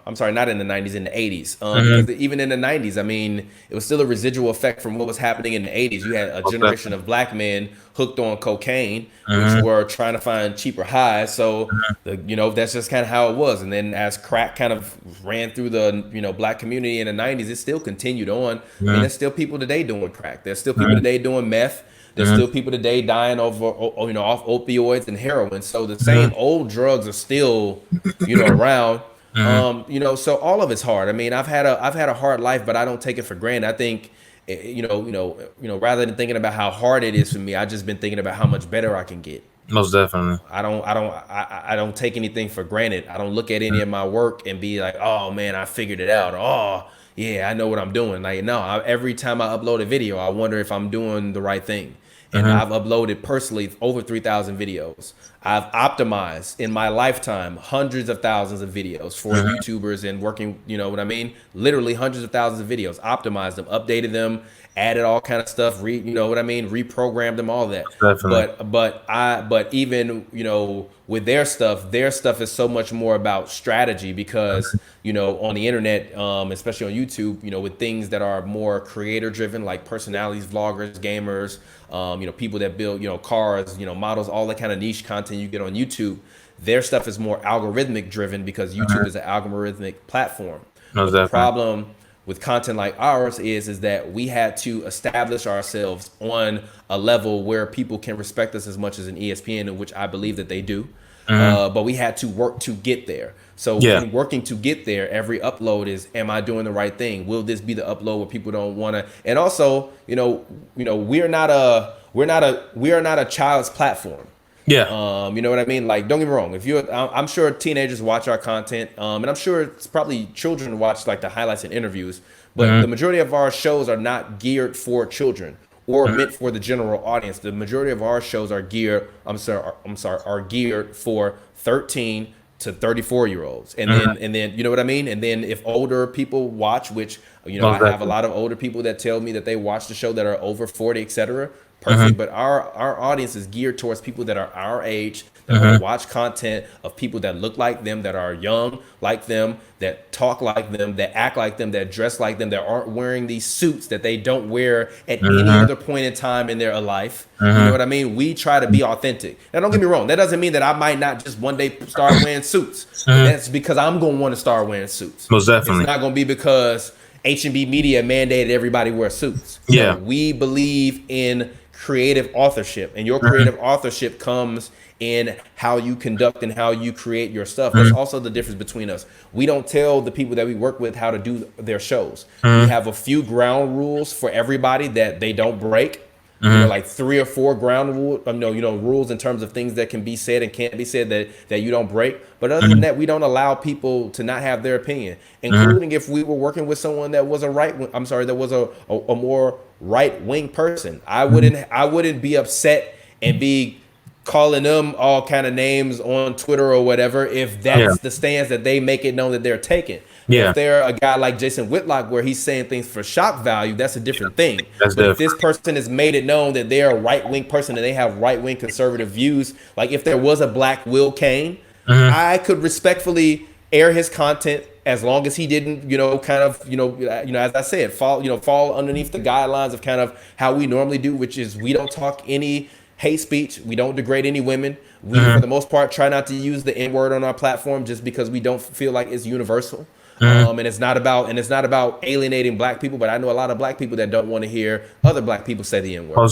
I'm sorry, not in the 90s, in the 80s. Because even in the 90s, I mean, it was still a residual effect from what was happening in the 80s. You had a generation of black men hooked on cocaine, which were trying to find cheaper highs. So, that's just kind of how it was. And then as crack kind of ran through the, black community in the 90s, it still continued on. I mean, there's still people today doing crack. There's still people today doing meth. There's still people today dying off opioids and heroin. So the same old drugs are still, around. So all of it's hard. I mean, I've had a hard life, but I don't take it for granted. I think, rather than thinking about how hard it is for me, I've just been thinking about how much better I can get. Most definitely. I don't take anything for granted. I don't look at any of my work and be like, oh man, I figured it out. Oh yeah, I know what I'm doing. Like, no, every time I upload a video, I wonder if I'm doing the right thing. And I've uploaded personally over 3,000 videos. I've optimized in my lifetime hundreds of thousands of videos for YouTubers and working, literally hundreds of thousands of videos, optimized them, updated them, added all kind of stuff, reprogrammed them, all that. Definitely. But even, with their stuff is so much more about strategy because, on the internet, especially on YouTube, with things that are more creator driven, like personalities, vloggers, gamers, people that build, cars, models, all that kind of niche content you get on YouTube, their stuff is more algorithmic driven because YouTube is an algorithmic platform. The problem with content like ours is that we had to establish ourselves on a level where people can respect us as much as an ESPN, in which I believe that they do. But we had to work to get there. So in working to get there, every upload is, am I doing the right thing? Will this be the upload where people don't want to? And also, we are not a child's platform. Yeah. You know what I mean? Like, don't get me wrong. I'm sure teenagers watch our content, and I'm sure it's probably children watch like the highlights and interviews. But the majority of our shows are not geared for children or meant for the general audience. The majority of our shows are geared. Are geared for 13 to 34-year-olds, and then you know what I mean. And then if older people watch, which I have a lot of older people that tell me that they watch the show that are over 40, etc. Perfect. But our audience is geared towards people that are our age, that want to watch content of people that look like them, that are young like them, that talk like them, that act like them, that dress like them, that aren't wearing these suits that they don't wear at any other point in time in their life. You know what I mean? We try to be authentic. Now, don't get me wrong. That doesn't mean that I might not just one day start wearing suits. That's because I'm going to want to start wearing suits. Most definitely. It's not going to be because HNB Media mandated everybody wear suits. Yeah. No, we believe in creative authorship, and your creative authorship comes in how you conduct and how you create your stuff. That's also the difference between us. We don't tell the people that we work with how to do their shows. We have a few ground rules for everybody that they don't break. you know, like 3 or 4 ground rules in terms of things that can be said and can't be said that you don't break. But other than that, we don't allow people to not have their opinion, including if we were working with someone that was a more right wing person. I wouldn't be upset and be calling them all kind of names on Twitter or whatever if that's the stance that they make it known that they're taking. If they're a guy like Jason Whitlock where he's saying things for shock value, that's a different thing. But if this person has made it known that they're a right-wing person and they have right-wing conservative views, like if there was a black Will Kane, I could respectfully air his content as long as he didn't, as I said, fall underneath the guidelines of kind of how we normally do, which is we don't talk any hate speech. We don't degrade any women. We, for the most part, try not to use the N-word on our platform just because we don't feel like it's universal. And it's not about alienating black people, but I know a lot of black people that don't want to hear other black people say the N-word.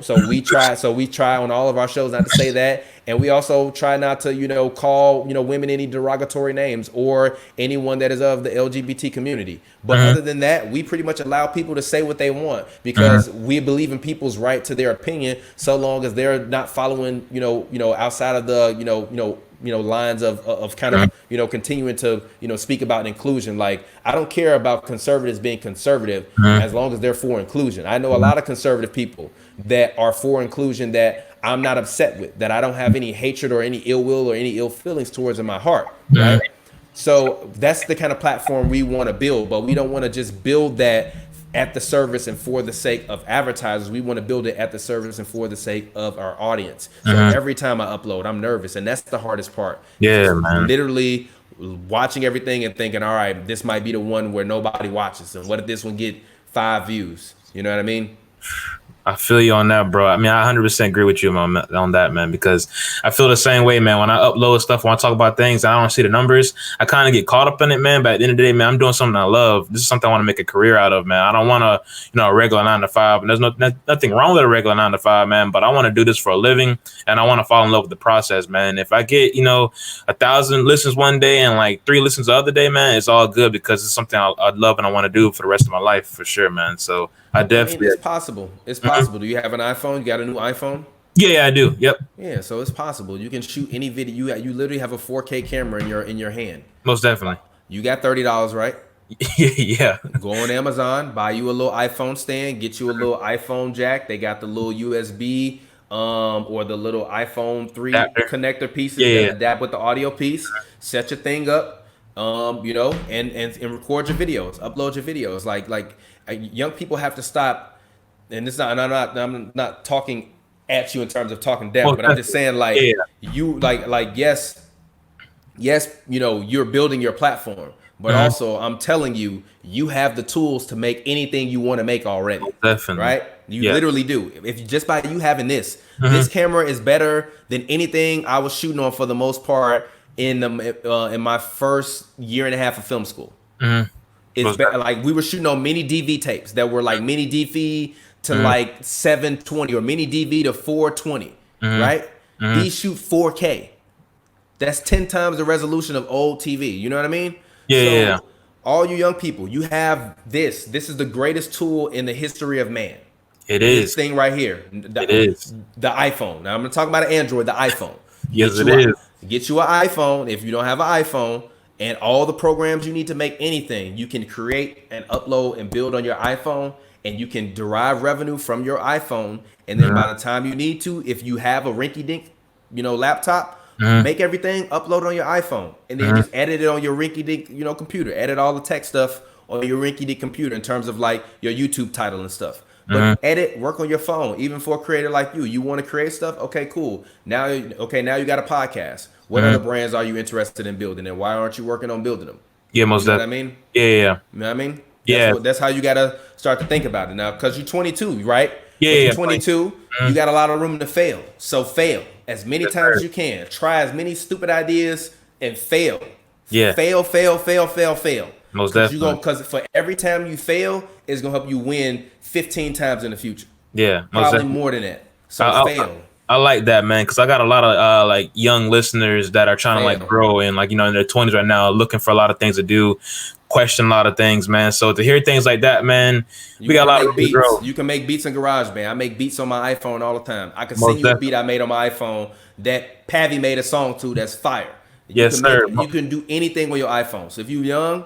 So we try on all of our shows not to say that, and we also try not to call women any derogatory names or anyone that is of the LGBT community. But other than that, we pretty much allow people to say what they want because we believe in people's right to their opinion, so long as they're not following outside of the lines of kind of continuing to speak about inclusion. Like, I don't care about conservatives being conservative as long as they're for inclusion. I know a lot of conservative people that are for inclusion that I'm not upset with, that I don't have any hatred or any ill will or any ill feelings towards in my heart, right? So that's the kind of platform we want to build, but we don't want to just build that at the service and for the sake of advertisers. We want to build it at the service and for the sake of our audience. So every time I upload, I'm nervous, and that's the hardest part. Yeah, man. Literally watching everything and thinking, all right, this might be the one where nobody watches, and what if this one get 5 views? You know what I mean? I feel you on that, bro. I mean, I 100% agree with you on that, man, because I feel the same way, man. When I upload stuff, when I talk about things, I don't see the numbers. I kind of get caught up in it, man. But at the end of the day, man, I'm doing something I love. This is something I want to make a career out of, man. I don't want to, a regular 9 to 5. And there's nothing wrong with a regular 9 to 5, man. But I want to do this for a living, and I want to fall in love with the process, man. If I get, 1,000 listens one day and like 3 listens the other day, man, it's all good because it's something I love and I want to do for the rest of my life, for sure, man. So I definitely. It's possible. It's possible. Do you have an iPhone? You got a new iPhone? Yeah, I do. Yep. Yeah, so it's possible. You can shoot any video. You literally have a 4K camera in your hand. Most definitely. You got $30, right? Yeah. Go on Amazon, buy you a little iPhone stand, get you a little iPhone jack. They got the little USB or the little iPhone 3 connector pieces that adapt with the audio piece. Set your thing up, and record your videos, upload your videos. Like young people have to stop. And it's not, and I'm not talking at you in terms of talking down, but I'm just saying, yes, you're building your platform, but also I'm telling you, you have the tools to make anything you want to make already. Definitely. Right? You literally do. If you just by you having this camera is better than anything I was shooting on for the most part in my first year and a half of film school. It's better. Like, we were shooting on mini DV tapes that were like mini DV to like 720 or mini DV to 420, right? These shoot 4K. That's 10 times the resolution of old TV. You know what I mean? Yeah. All you young people, you have this. This is the greatest tool in the history of man. It is. This thing right here. It is. The iPhone. Now I'm going to talk about an Android, the iPhone. Yes, it is. Get you an iPhone if you don't have an iPhone. And all the programs you need to make anything, you can create and upload and build on your iPhone, and you can derive revenue from your iPhone. And then by the time you need to, if you have a rinky-dink, laptop, make everything, upload on your iPhone, and then just edit it on your rinky-dink, computer. Edit all the tech stuff on your rinky-dink computer in terms of like your YouTube title and stuff. But work on your phone, even for a creator like you. You want to create stuff? Okay, cool. Now you got a podcast. What other brands are you interested in building, and why aren't you working on building them? Yeah, most definitely. You know what I mean? Yeah. You know what I mean? Yeah. That's how you got to start to think about it now, because you're 22, right? Yeah. You're 22. You got a lot of room to fail. So fail as many times as you can. Try as many stupid ideas and fail. Yeah. Fail. Most definitely. Because for every time you fail, it's gonna help you win 15 times in the future. Yeah. Probably more than that. So fail. I like that, man, because I got a lot of like young listeners that are trying to like grow and like in their 20s right now, looking for a lot of things to do. question a lot of things, man. So to hear things like that, man, we got a lot of beats. grow. You can make beats in GarageBand. I make beats on my iPhone all the time. I can Most send you a beat I made on my iPhone that Pavy made a song to that's fire. Yes, sir. You can do anything with your iPhone. So if you're young,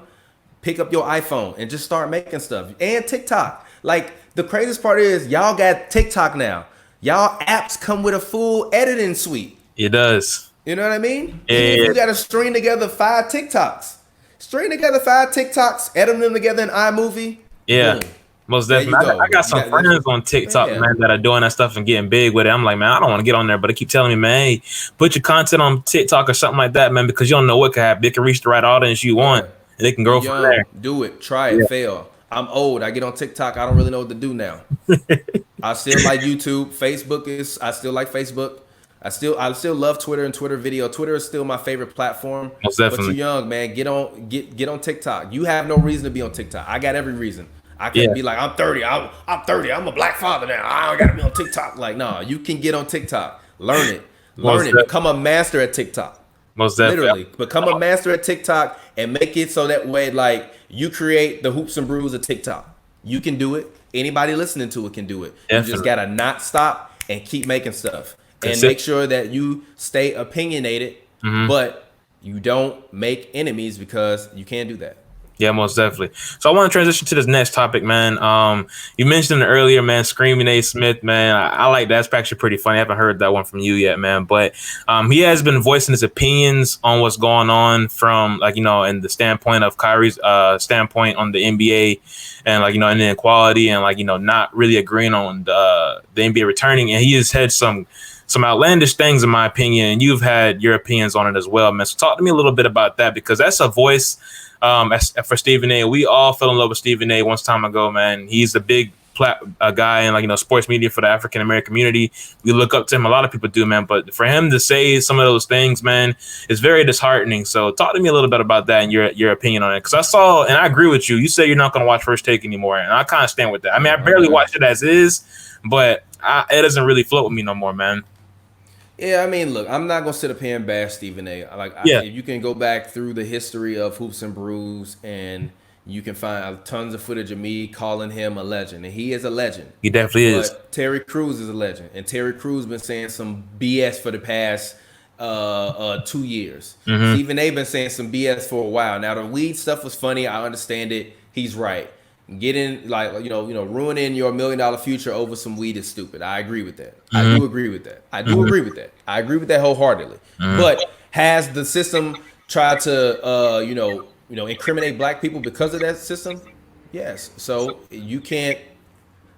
pick up your iPhone and just start making stuff. And TikTok. Like, the craziest part is y'all got TikTok now. Y'all apps come with a full editing suite. It does. You know what I mean? Yeah. You got to string together 5 TikToks. String together 5 TikToks, edit them together in iMovie. Yeah. Boom. Most definitely. I got some friends on TikTok, man, that are doing that stuff and getting big with it. I'm like, man, I don't want to get on there, but they keep telling me, man, hey, put your content on TikTok or something like that, man, because you don't know what could happen. They can reach the right audience you want, and they can grow from there. Do it. Try it. Fail. I'm old. I get on TikTok. I don't really know what to do now. I still like YouTube. I still like Facebook. I still love Twitter and Twitter video. Twitter is still my favorite platform. Most definitely. But you're young, man. Get on TikTok. You have no reason to be on TikTok. I got every reason. I can't be like, I'm 30. I'm 30. I'm a black father now. I don't gotta be on TikTok. Like, no, you can get on TikTok. Learn it. Become a master at TikTok. Most definitely. Literally, become a master at TikTok and make it so that way, like, you create the Hoops and Brews of TikTok. You can do it. Anybody listening to it can do it. Definitely. You just gotta not stop and keep making stuff. And make sure that you stay opinionated, but you don't make enemies, because you can't do that. Yeah, most definitely. So I want to transition to this next topic, man. You mentioned it earlier, man, Screaming A. Smith, man. I like that. It's actually pretty funny. I haven't heard that one from you yet, man. But he has been voicing his opinions on what's going on from, like, you know, in the standpoint of Kyrie's standpoint on the NBA and, like, you know, inequality and, like, you know, not really agreeing on the NBA returning. And he has had some outlandish things, in my opinion, and you've had your opinions on it as well, man. So talk to me a little bit about that, because that's a voice for Stephen A. We all fell in love with Stephen A. once time ago, man. He's a big guy in, like, you know, sports media for the African American community. We look up to him. A lot of people do, man. But for him to say some of those things, man, is very disheartening. So talk to me a little bit about that and your opinion on it. Because I saw, and I agree with you. You say you're not going to watch First Take anymore, and I kind of stand with that. I mean, I barely watch it as is, but it doesn't really float with me no more, man. Yeah, I mean, look, I'm not gonna sit up here and bash Stephen A. If you can go back through the history of Hoops and Brews, and you can find tons of footage of me calling him a legend, and he is a legend. He definitely is. Terry Crews is a legend, and Terry Crews been saying some BS for the past 2 years. Stephen A. been saying some BS for a while. Now, the weed stuff was funny. I understand it. He's right. Getting, like, you know, ruining your $1 million future over some weed is stupid. I agree with that. I do agree with that. I agree with that wholeheartedly. But has the system tried to, incriminate black people because of that system? Yes. So you can't.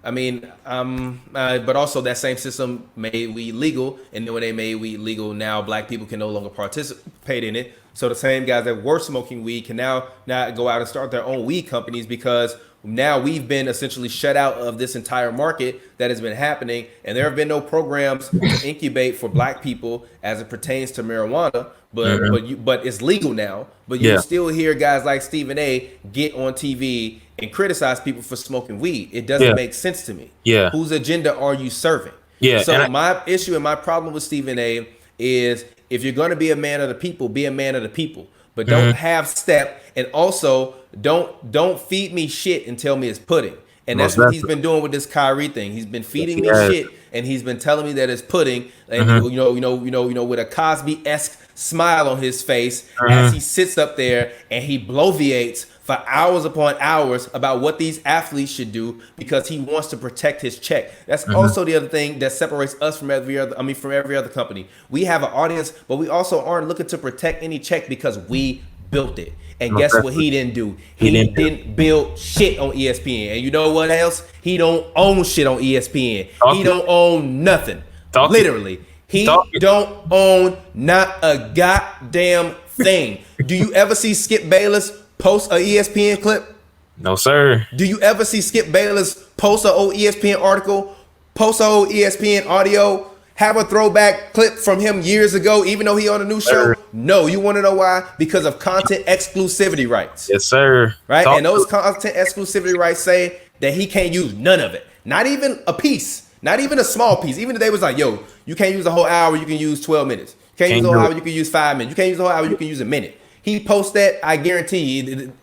I mean, but also that same system made weed legal, and then when they made weed legal, now black people can no longer participate in it. So the same guys that were smoking weed can now go out and start their own weed companies, because now we've been essentially shut out of this entire market that has been happening, and there have been no programs to incubate for black people as it pertains to marijuana. But it's legal now. But you still hear guys like Stephen A. get on TV and criticize people for smoking weed. It doesn't make sense to me. Yeah. Whose agenda are you serving? Yeah. So my issue and my problem with Stephen A. is, if you're going to be a man of the people, be a man of the people. But don't half step, and also don't feed me shit and tell me it's pudding. And that's what he's been doing with this Kyrie thing. He's been feeding me shit, and he's been telling me that it's pudding. And with a Cosby-esque smile on his face as he sits up there and he bloviates for hours upon hours about what these athletes should do, because he wants to protect his check. That's also the other thing that separates us from every other company. We have an audience, but we also aren't looking to protect any check because we built it. And guess what he didn't do? He didn't build shit on ESPN. And you know what else? He don't own shit on ESPN. He don't own nothing. Literally. He don't own not a goddamn thing. Do you ever see Skip Bayless post a ESPN clip? No, sir. Do you ever see Skip Bayless post an old ESPN article, post an old ESPN audio, have a throwback clip from him years ago, even though he on a new show? No. You want to know why? Because of content exclusivity rights. Yes, sir. Right? And those content exclusivity rights say that he can't use none of it. Not even a piece. Not even a small piece. Even if they was like, yo, you can't use a whole hour, you can use 12 minutes. You can't use a whole hour, you can use 5 minutes. You can't use a whole hour, you can use a minute. He posts that, I guarantee you,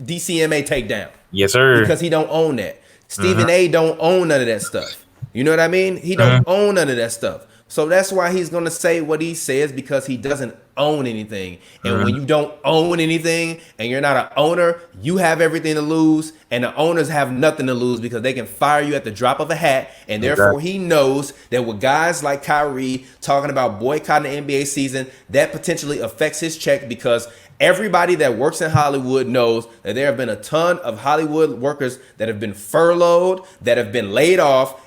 DCMA takedown. Yes, sir. Because he don't own that. Stephen A don't own none of that stuff. You know what I mean? He don't own none of that stuff. So that's why he's going to say what he says, because he doesn't own anything. And when you don't own anything and you're not an owner, you have everything to lose, and the owners have nothing to lose because they can fire you at the drop of a hat. And therefore he knows that with guys like Kyrie talking about boycotting the NBA season, that potentially affects his check, because everybody that works in Hollywood knows that there have been a ton of Hollywood workers that have been furloughed, that have been laid off.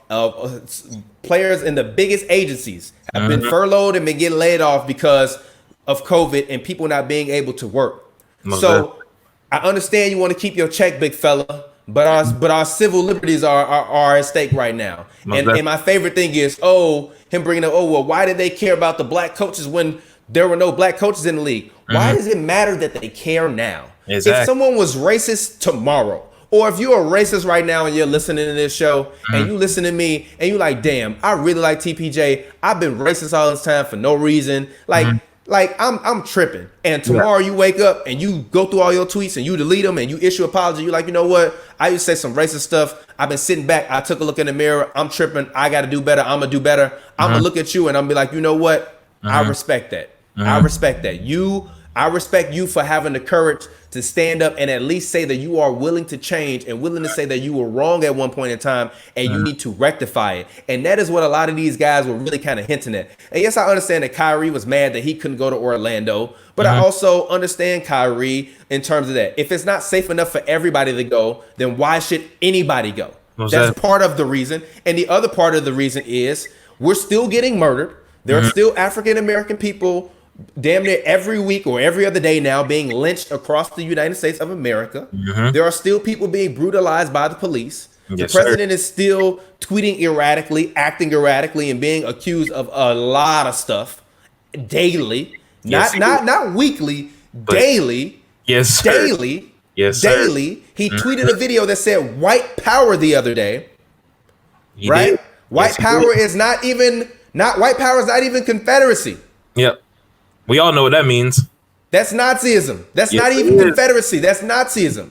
Players in the biggest agencies have been furloughed and been getting laid off because of COVID and people not being able to work. So I understand you want to keep your check, big fella, but our civil liberties are at stake right now. And my favorite thing is, him bringing up, well, why did they care about the black coaches when there were no black coaches in the league? Why does it matter that they care now? Exactly. If someone was racist tomorrow, or if you're a racist right now and you're listening to this show and you listen to me and you like, damn, I really like TPJ. I've been racist all this time for no reason. Like I'm tripping. And tomorrow you wake up and you go through all your tweets and you delete them and you issue an apology. You're like, you know what? I used to say some racist stuff. I've been sitting back. I took a look in the mirror. I'm tripping. I got to do better. I'm going to do better. I'm going to look at you and I'm be like, you know what? I respect that. I respect that. I respect you for having the courage to stand up and at least say that you are willing to change and willing to say that you were wrong at one point in time and you need to rectify it. And that is what a lot of these guys were really kind of hinting at. And yes, I understand that Kyrie was mad that he couldn't go to Orlando, but I also understand Kyrie in terms of that. If it's not safe enough for everybody to go, then why should anybody go? That's part of the reason. And the other part of the reason is we're still getting murdered. There are still African-American people damn near every week or every other day now being lynched across the United States of America. There are still people being brutalized by the police. The president is still tweeting erratically, acting erratically, and being accused of a lot of stuff daily. Not weekly, daily. Daily. Daily. He tweeted a video that said white power the other day. White power is not even Confederacy. Yep. We all know what that means. That's Nazism. That's not even Confederacy. That's Nazism.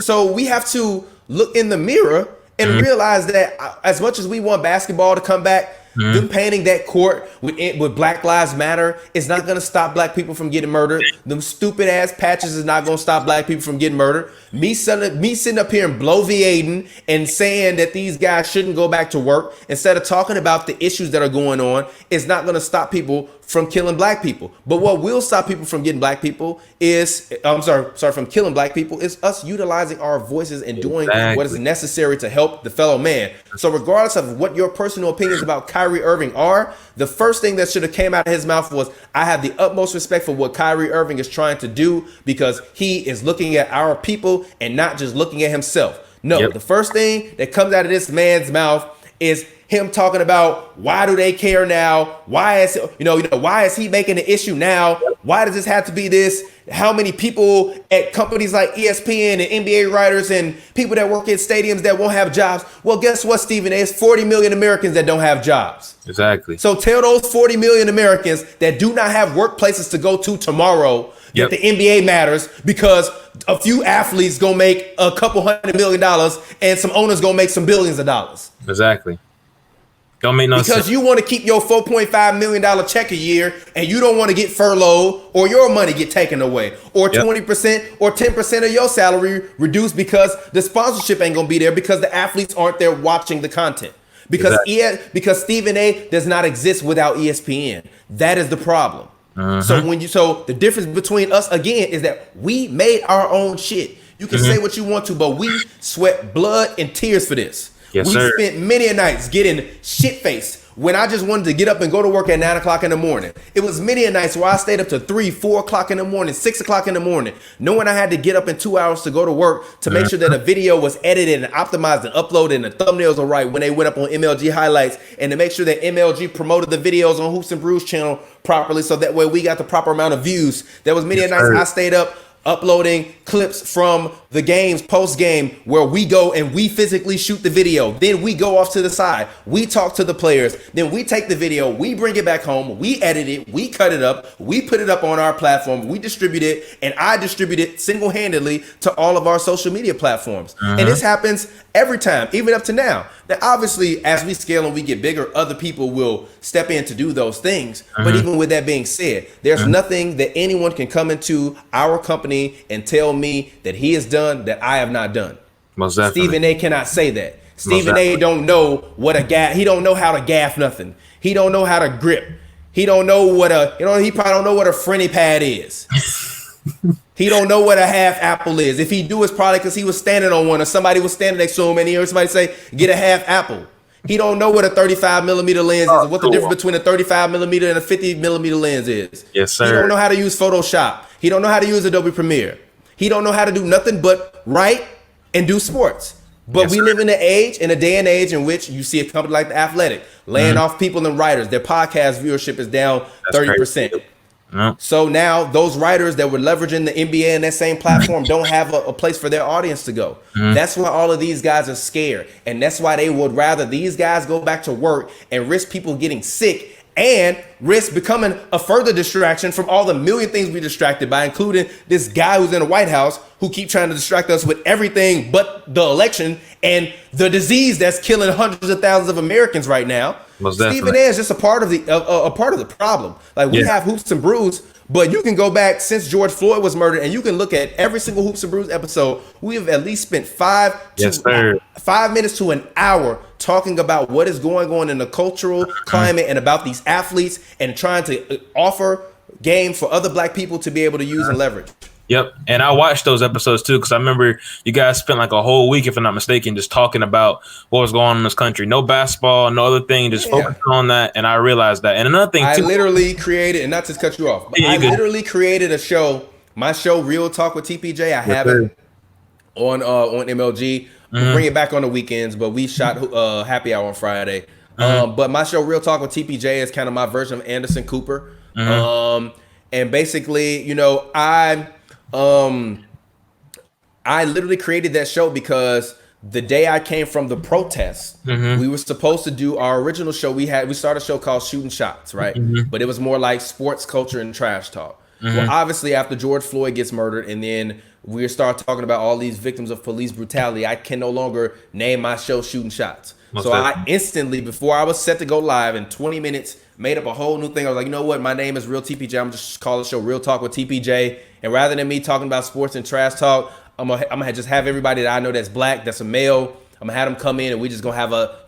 So we have to look in the mirror and realize that as much as we want basketball to come back, them painting that court with Black Lives Matter is not going to stop black people from getting murdered. Them stupid ass patches is not going to stop black people from getting murdered. Me sitting up here and bloviating and saying that these guys shouldn't go back to work instead of talking about the issues that are going on is not going to stop people from killing black people. But what will stop people from getting black people is, from killing black people is us utilizing our voices and doing what is necessary to help the fellow man. So regardless of what your personal opinions about Kyrie Irving are, the first thing that should have came out of his mouth was, I have the utmost respect for what Kyrie Irving is trying to do because he is looking at our people and not just looking at himself. The first thing that comes out of this man's mouth is him talking about why do they care now? Why is why is he making an issue now? Why does this have to be this? How many people at companies like ESPN and NBA writers and people that work at stadiums that won't have jobs? Well, guess what, Stephen? There's 40 million Americans that don't have jobs. Exactly. So tell those 40 million Americans that do not have workplaces to go to tomorrow that the NBA matters because a few athletes gonna make a couple $100 million and some owners gonna make some billions of dollars. Exactly. Don't make no sense. Because you want to keep your $4.5 million check a year and you don't want to get furloughed or your money get taken away or 20% or 10% of your salary reduced because the sponsorship ain't going to be there because the athletes aren't there watching the content. Because because Stephen A does not exist without ESPN. That is the problem. So the difference between us again is that we made our own shit. You can say what you want to, but we sweat blood and tears for this. We spent many a nights getting shit-faced when I just wanted to get up and go to work at 9 o'clock in the morning. It was many a nights where I stayed up to 3, 4 o'clock in the morning, 6 o'clock in the morning, knowing I had to get up in 2 hours to go to work to make sure that a video was edited and optimized and uploaded and the thumbnails are right when they went up on MLG highlights and to make sure that MLG promoted the videos on Hoops and Brews channel properly so that way we got the proper amount of views. There was many a nights I stayed up uploading clips from the games post game where we go and we physically shoot the video. Then we go off to the side. We talk to the players. Then we take the video. We bring it back home. We edit it. We cut it up. We put it up on our platform. We distribute it. And I distribute it single-handedly to all of our social media platforms. And this happens every time, even up to now. Now, obviously, as we scale and we get bigger, other people will step in to do those things. But even with that being said, there's nothing that anyone can come into our company and tell me that he has done that I have not done. Most definitely. Stephen A cannot say that. Stephen A don't know what a gaff. He don't know how to gaff nothing. He don't know how to grip. He don't know what a, he probably don't know what a frenny pad is. He don't know what a half apple is. If he do, it's probably because he was standing on one or somebody was standing next to him and he heard somebody say, get a half apple. He don't know what a 35 millimeter lens is, or what the difference between a 35 millimeter and a 50 millimeter lens is. Yes, sir. He don't know how to use Photoshop. He don't know how to use Adobe Premiere. He don't know how to do nothing but write and do sports. But we live in a day and age in which you see a company like The Athletic laying off people and writers. Their podcast viewership is down 30%. So now those writers that were leveraging the NBA and that same platform don't have a place for their audience to go. That's why all of these guys are scared. And that's why they would rather these guys go back to work and risk people getting sick and risk becoming a further distraction from all the million things we're distracted by, including this guy who's in the White House who keep trying to distract us with everything but the election and the disease that's killing hundreds of thousands of Americans right now. Stephen A is just a part of the problem. Like we have Hoops and Brews, but you can go back since George Floyd was murdered and you can look at every single Hoops and Brews episode. We have at least spent 5 minutes to an hour talking about what is going on in the cultural climate and about these athletes and trying to offer game for other black people to be able to use and leverage. Yep. And I watched those episodes too, because I remember you guys spent like a whole week, if I'm not mistaken, just talking about what was going on in this country. No basketball, no other thing, just focusing on that. And I realized that. And another thing too, I literally created, and not to cut you off, but I literally created a show, my show, Real Talk with TPJ. I have it on MLG. We bring it back on the weekends, but we shot Happy Hour on Friday. But my show, Real Talk with TPJ, is kind of my version of Anderson Cooper. And basically, I literally created that show because the day I came from the protests, we were supposed to do our original show. We started a show called Shooting Shots, right? But it was more like sports culture and trash talk. Well, obviously after George Floyd gets murdered and then we start talking about all these victims of police brutality, I can no longer name my show Shooting Shots. I instantly, before I was set to go live in 20 minutes, made up a whole new thing. I was like, you know what? My name is Real TPJ. I'm just call the show Real Talk with TPJ. And rather than me talking about sports and trash talk, I'm gonna just have everybody that I know that's black, that's a male. I'm gonna have them come in and we just gonna have a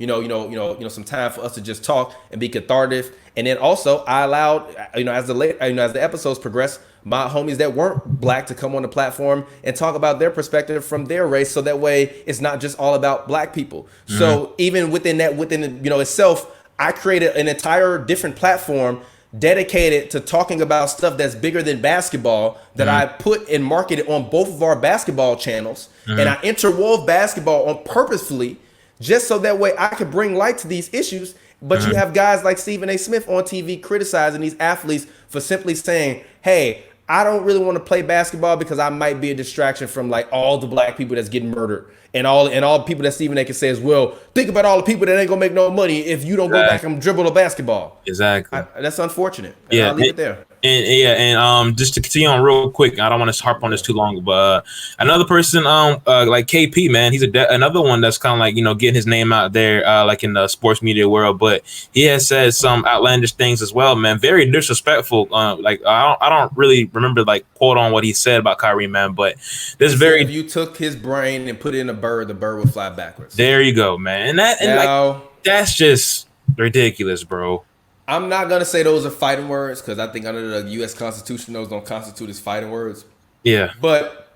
some time for us to just talk and be cathartic. And then also I allowed as the episodes progress, my homies that weren't black to come on the platform and talk about their perspective from their race, so that way it's not just all about black people. So even within itself, I created an entire different platform dedicated to talking about stuff that's bigger than basketball that I put and marketed on both of our basketball channels. And I interwove basketball on purposefully just so that way I could bring light to these issues. But you have guys like Stephen A. Smith on TV criticizing these athletes for simply saying, hey, I don't really want to play basketball because I might be a distraction from like all the black people that's getting murdered and all the people that Stephen A. can say as well. Think about all the people that ain't gonna make no money if you don't go back and dribble the basketball. Exactly. That's unfortunate. I'll leave it there. And just to continue on real quick, I don't want to harp on this too long, but another person, like KP, man, he's another one that's kind of like getting his name out there, like in the sports media world. But he has said some outlandish things as well, man. Very disrespectful. Like I don't really remember like quote on what he said about Kyrie, man. But this if you took his brain and put it in a bird, the bird would fly backwards. There you go, man. That's just ridiculous, bro. I'm not going to say those are fighting words because I think under the U.S. Constitution, those don't constitute as fighting words. Yeah. But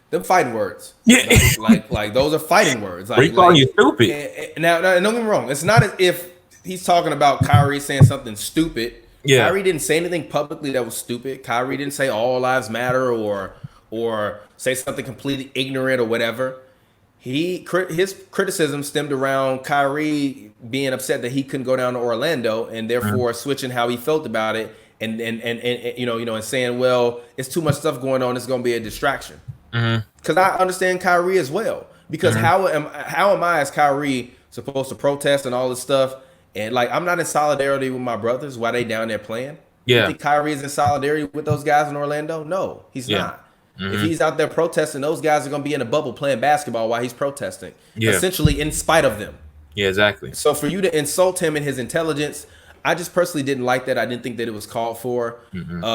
them fighting words. Yeah. Like those are fighting words. Like, calling you stupid. Now, don't get me wrong. It's not as if he's talking about Kyrie saying something stupid. Yeah. Kyrie didn't say anything publicly that was stupid. Kyrie didn't say all lives matter or say something completely ignorant or whatever. His criticism stemmed around Kyrie being upset that he couldn't go down to Orlando and therefore switching how he felt about it and and saying, well, it's too much stuff going on, it's going to be a distraction. Because I understand Kyrie as well. Because how am I as Kyrie supposed to protest and all this stuff? And like, I'm not in solidarity with my brothers while they down there playing. Yeah. You think Kyrie is in solidarity with those guys in Orlando? No, he's not. If he's out there protesting, those guys are going to be in a bubble playing basketball while he's protesting, essentially in spite of them. Yeah, exactly. So for you to insult him and his intelligence, I just personally didn't like that. I didn't think that it was called for. And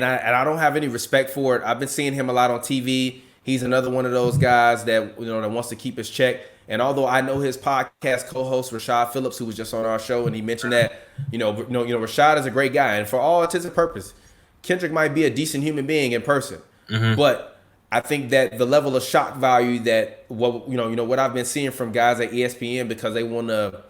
I don't have any respect for it. I've been seeing him a lot on TV. He's another one of those guys that that wants to keep his check. And although I know his podcast co-host Rashad Phillips, who was just on our show, and he mentioned that Rashad is a great guy, and for all intents and purposes, Kendrick might be a decent human being in person. But I think that the level of shock value that what I've been seeing from guys at ESPN, because they want to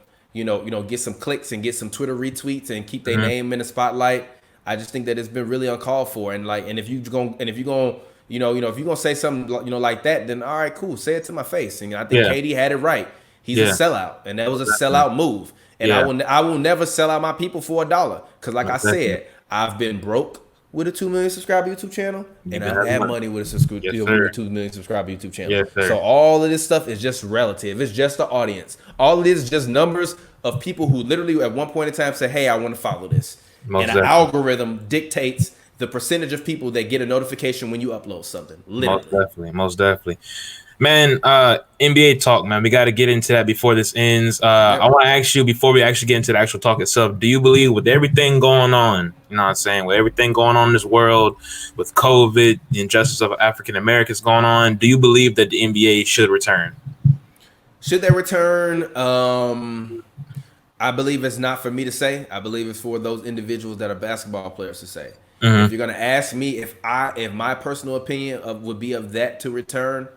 get some clicks and get some Twitter retweets and keep their name in the spotlight, I just think that it's been really uncalled for. And if you're gonna say something like that, then all right, cool, say it to my face. And I think KD had it right. He's a sellout, and that was a sellout move. And I will never sell out my people for $1, because like I said, I've been broke with a 2 million subscriber YouTube channel, and I've had money with a 2 million subscriber YouTube channel. So all of this stuff is just relative. It's just the audience. All it is just numbers of people who literally at one point in time say, hey, I want to follow this. An algorithm dictates the percentage of people that get a notification when you upload something. Literally. Most definitely. Man, NBA talk, man. We got to get into that before this ends. I want to ask you, before we actually get into the actual talk itself, do you believe with everything going on, with everything going on in this world, with COVID, the injustice of African Americans going on, do you believe that the NBA should return? Should they return? I believe it's not for me to say. I believe it's for those individuals that are basketball players to say. If you're gonna ask me if my personal opinion would be of that to return,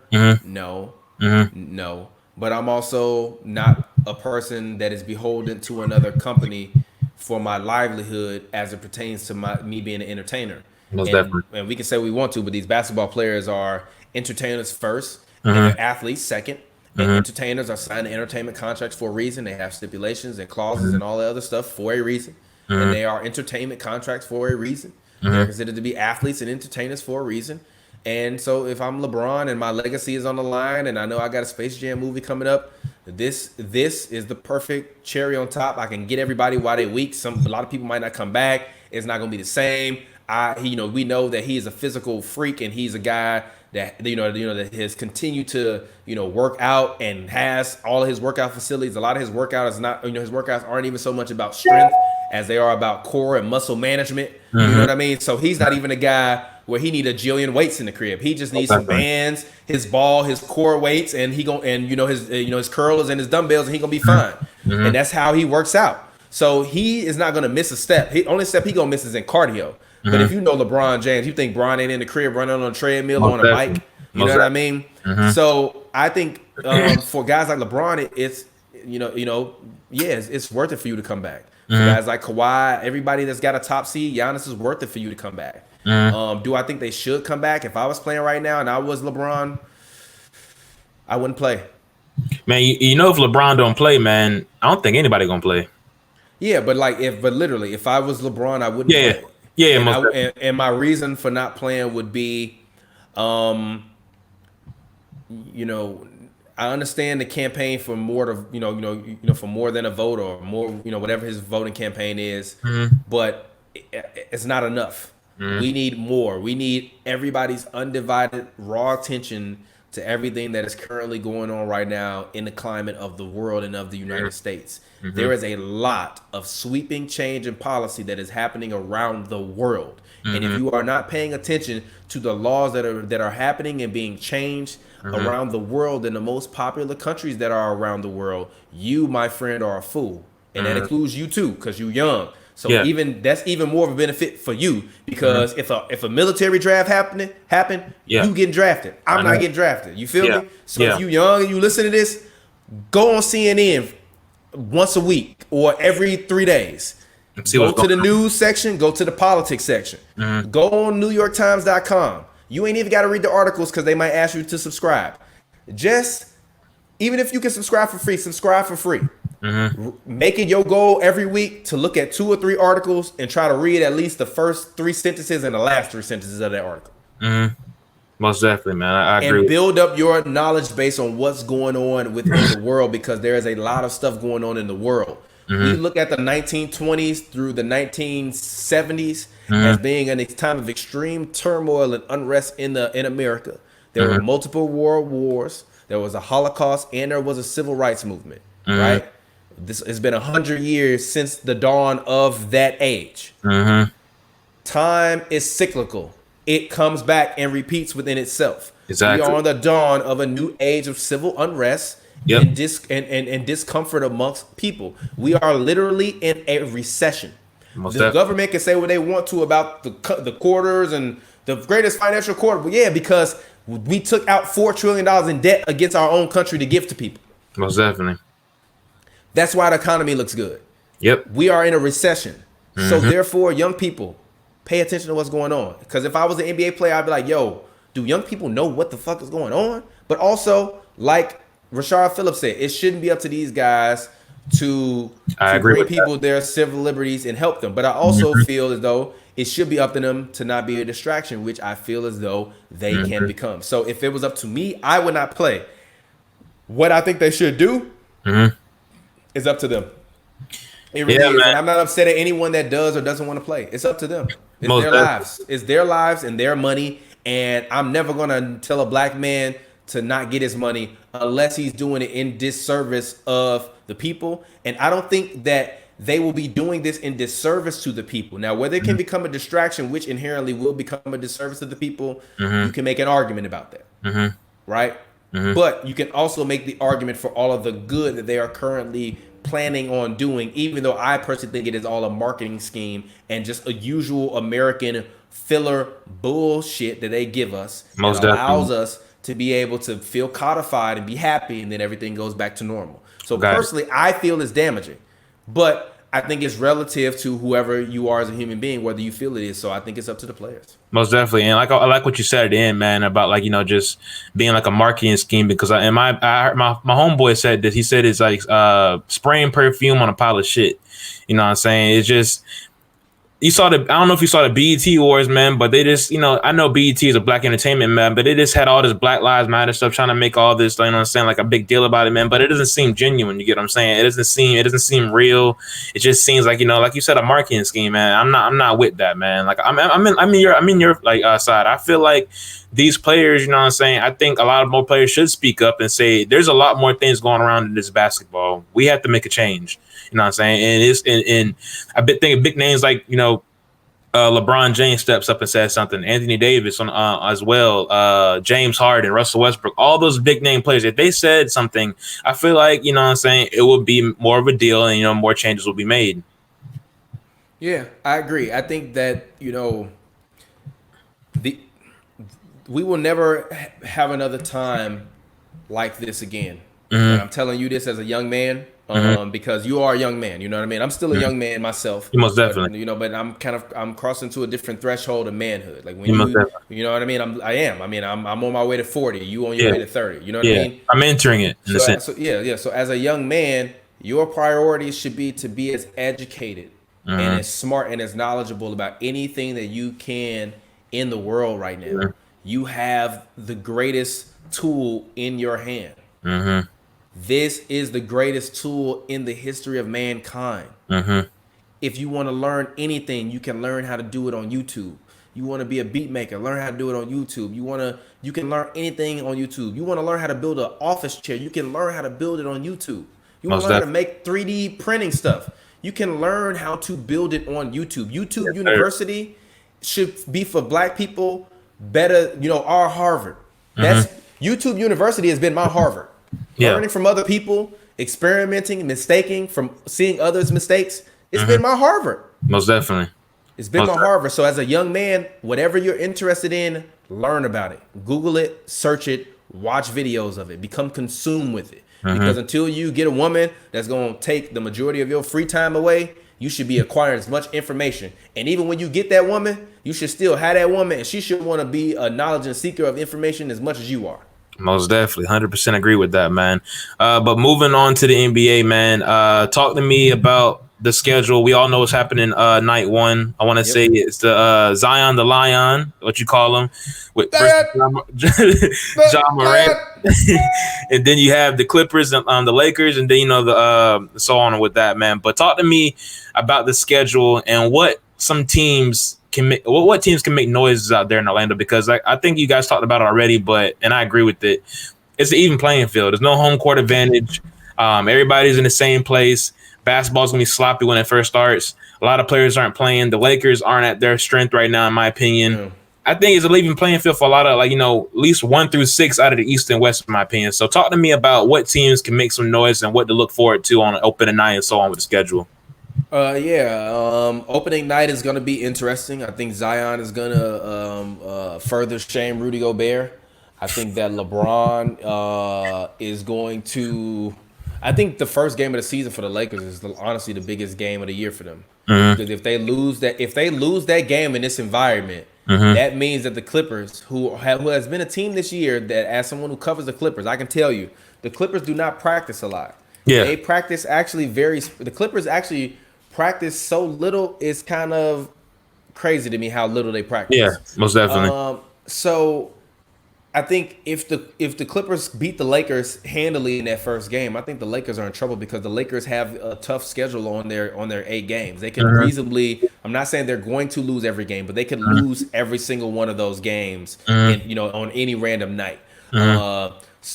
no. But I'm also not a person that is beholden to another company for my livelihood as it pertains to me being an entertainer. And we can say we want to, but these basketball players are entertainers first, and they're athletes second. And entertainers are signed to entertainment contracts for a reason. They have stipulations and clauses and all that other stuff for a reason. And they are entertainment contracts for a reason. They're considered to be athletes and entertainers for a reason. And so if I'm LeBron and my legacy is on the line, and I know I got a Space Jam movie coming up, this is the perfect cherry on top. I can get everybody while they're weak. A lot of people might not come back. It's not going to be the same. We know that he is a physical freak, and he's a guy that that has continued to work out and has all of his workout facilities. A lot of his workout is not his workouts aren't even so much about strength as they are about core and muscle management. You know what I mean? So he's not even a guy where he need a jillion weights in the crib. He just needs some bands, his ball, his core weights, and his curlers and his dumbbells, and he gonna be fine. And that's how he works out. So he is not gonna miss a step. The only step he gonna miss is in cardio. But if you know LeBron James, you think Bron ain't in the crib running on a treadmill or on a bike. You know what I mean? So I think for guys like LeBron, it's it's worth it for you to come back. For guys like Kawhi, everybody that's got a top seed, Giannis, is worth it for you to come back. Do I think they should come back? If I was playing right now and I was LeBron, I wouldn't play. Man, if LeBron don't play, man, I don't think anybody gonna play. Yeah, but literally, if I was LeBron, I wouldn't play. Yeah, and my reason for not playing would be, I understand the campaign for more for more than a vote or more, whatever his voting campaign is, but it's not enough. We need more. We need everybody's undivided, raw attention to everything that is currently going on right now in the climate of the world and of the United States. There is a lot of sweeping change in policy that is happening around the world. And if you are not paying attention to the laws that are happening and being changed around the world in the most popular countries that are around the world, you, my friend, are a fool. And that includes you too, because you're young. So that's even more of a benefit for you, because if a military draft happened, you getting drafted. I'm not getting drafted. You feel me? So if you young and you listen to this, go on CNN once a week or every 3 days. Go to the news section, go to the politics section. Go on NewYorkTimes.com. You ain't even got to read the articles because they might ask you to subscribe. Just, even if you can subscribe for free, subscribe for free. Make it your goal every week to look at 2 or 3 articles and try to read at least the first 3 sentences and the last 3 sentences of that article. Most definitely, man. I agree. And build up your knowledge based on what's going on within the world, because there is a lot of stuff going on in the world. We look at the 1920s through the 1970s as being a time of extreme turmoil and unrest in America. There were multiple world wars. There was a Holocaust, and there was a civil rights movement. Right? This has been 100 years since the dawn of that age. Time is cyclical. It comes back and repeats within itself. Exactly. We are on the dawn of a new age of civil unrest and discomfort amongst people. We are literally in a recession. The government can say what they want to about the quarters and the greatest financial quarter. But yeah, because we took out $4 trillion in debt against our own country to give to people. Most definitely. That's why the economy looks good. Yep. We are in a recession. So therefore, young people, pay attention to what's going on. Because if I was an NBA player, I'd be like, yo, do young people know what the fuck is going on? But also, like Rashard Phillips said, it shouldn't be up to these guys to bring people their civil liberties and help them. But I also feel as though it should be up to them to not be a distraction, which I feel as though they can become. So if it was up to me, I would not play. What I think they should do is up to them. It really is. And I'm not upset at anyone that does or doesn't want to play. It's up to them. It's their lives. It's their lives and their money. And I'm never going to tell a black man to not get his money unless he's doing it in disservice of the people. And I don't think that they will be doing this in disservice to the people. Now, whether it can become a distraction, which inherently will become a disservice to the people, you can make an argument about that. Right? But you can also make the argument for all of the good that they are currently planning on doing, even though I personally think it is all a marketing scheme and just a usual American filler bullshit that they give us. Most that allows us to be able to feel codified and be happy, and then everything goes back to normal. So personally, I feel it's damaging, but I think it's relative to whoever you are as a human being, whether you feel it is. So I think it's up to the players. Most definitely. And I like what you said at the end, man, about like, just being like a marketing scheme, because I heard my homeboy said that he said it's like spraying perfume on a pile of shit. You know what I'm saying? It's just, I don't know if you saw the BET Awards, man, but they just, I know BET is a black entertainment, man, but they just had all this Black Lives Matter stuff trying to make all this, you know what I'm saying, like a big deal about it, man, but it doesn't seem genuine, you get what I'm saying? It doesn't seem real. It just seems like, like you said, a marketing scheme, man. I'm not with that, man. Like I'm in your like side. I feel like these players, you know what I'm saying, I think a lot of more players should speak up and say there's a lot more things going around in this basketball. We have to make a change. You know what I'm saying? And it's and I think big names like, LeBron James steps up and says something. Anthony Davis on as well. James Harden, Russell Westbrook, all those big name players. If they said something, I feel like, you know what I'm saying, it would be more of a deal and, more changes will be made. Yeah, I agree. I think that, we will never have another time like this again. And I'm telling you this as a young man. Because you are a young man, you know what I mean? I'm still a young man myself. Most definitely. But I'm crossing to a different threshold of manhood. Like when you know what I mean? I'm on my way to 40. You on your way to 30. You know what I mean? I'm entering it in a sense. So as a young man, your priorities should be to be as educated and as smart and as knowledgeable about anything that you can in the world right now. You have the greatest tool in your hand. This is the greatest tool in the history of mankind. If you want to learn anything, you can learn how to do it on YouTube. You want to be a beat maker, learn how to do it on YouTube. You can learn anything on YouTube. You want to learn how to build an office chair, you can learn how to build it on YouTube. You want to learn how to make 3D printing stuff, you can learn how to build it on YouTube. YouTube University should be for black people better, our Harvard. That's YouTube University has been my Harvard. Learning from other people, experimenting, mistaking, from seeing others' mistakes. It's been my Harvard. Most definitely. It's been my Harvard. So as a young man, whatever you're interested in, learn about it. Google it, search it, watch videos of it, become consumed with it. Because until you get a woman that's going to take the majority of your free time away, you should be acquiring as much information. And even when you get that woman, you should still have that woman, and she should want to be a knowledge and seeker of information as much as you are. Most definitely, 100% agree with that, man. But moving on to the NBA, man. Talk to me about the schedule. We all know what's happening night one. I want to say it's the Zion the Lion, what you call him, with versus John Morant. And then you have the Clippers and the Lakers, and then the so on with that, man. But talk to me about the schedule and what some teams can make, what teams can make noises out there in Orlando, because I think you guys talked about it already, and I agree with it. It's an even playing field. There's no home court advantage. Everybody's in the same place. Basketball's gonna be sloppy when it first starts. A lot of players aren't playing. The Lakers aren't at their strength right now, in my opinion. Yeah. I think it's a even playing field for a lot of, at least 1 through 6 out of the East and West, in my opinion. So talk to me about what teams can make some noise and what to look forward to on opening night and so on with the schedule. Opening night is going to be interesting. I think Zion is going to further shame Rudy Gobert. I think that LeBron is going to. I think the first game of the season for the Lakers is honestly the biggest game of the year for them. Because if they lose that game in this environment, that means that the Clippers, who has been a team this year, that as someone who covers the Clippers, I can tell you the Clippers do not practice a lot. Yeah, they practice actually the Clippers actually practice so little, it's kind of crazy to me how little they practice. Yeah, most definitely. So I think if the Clippers beat the Lakers handily in that first game, I think the Lakers are in trouble because the Lakers have a tough schedule on their 8 games. They can reasonably, I'm not saying they're going to lose every game, but they could lose every single one of those games on any random night.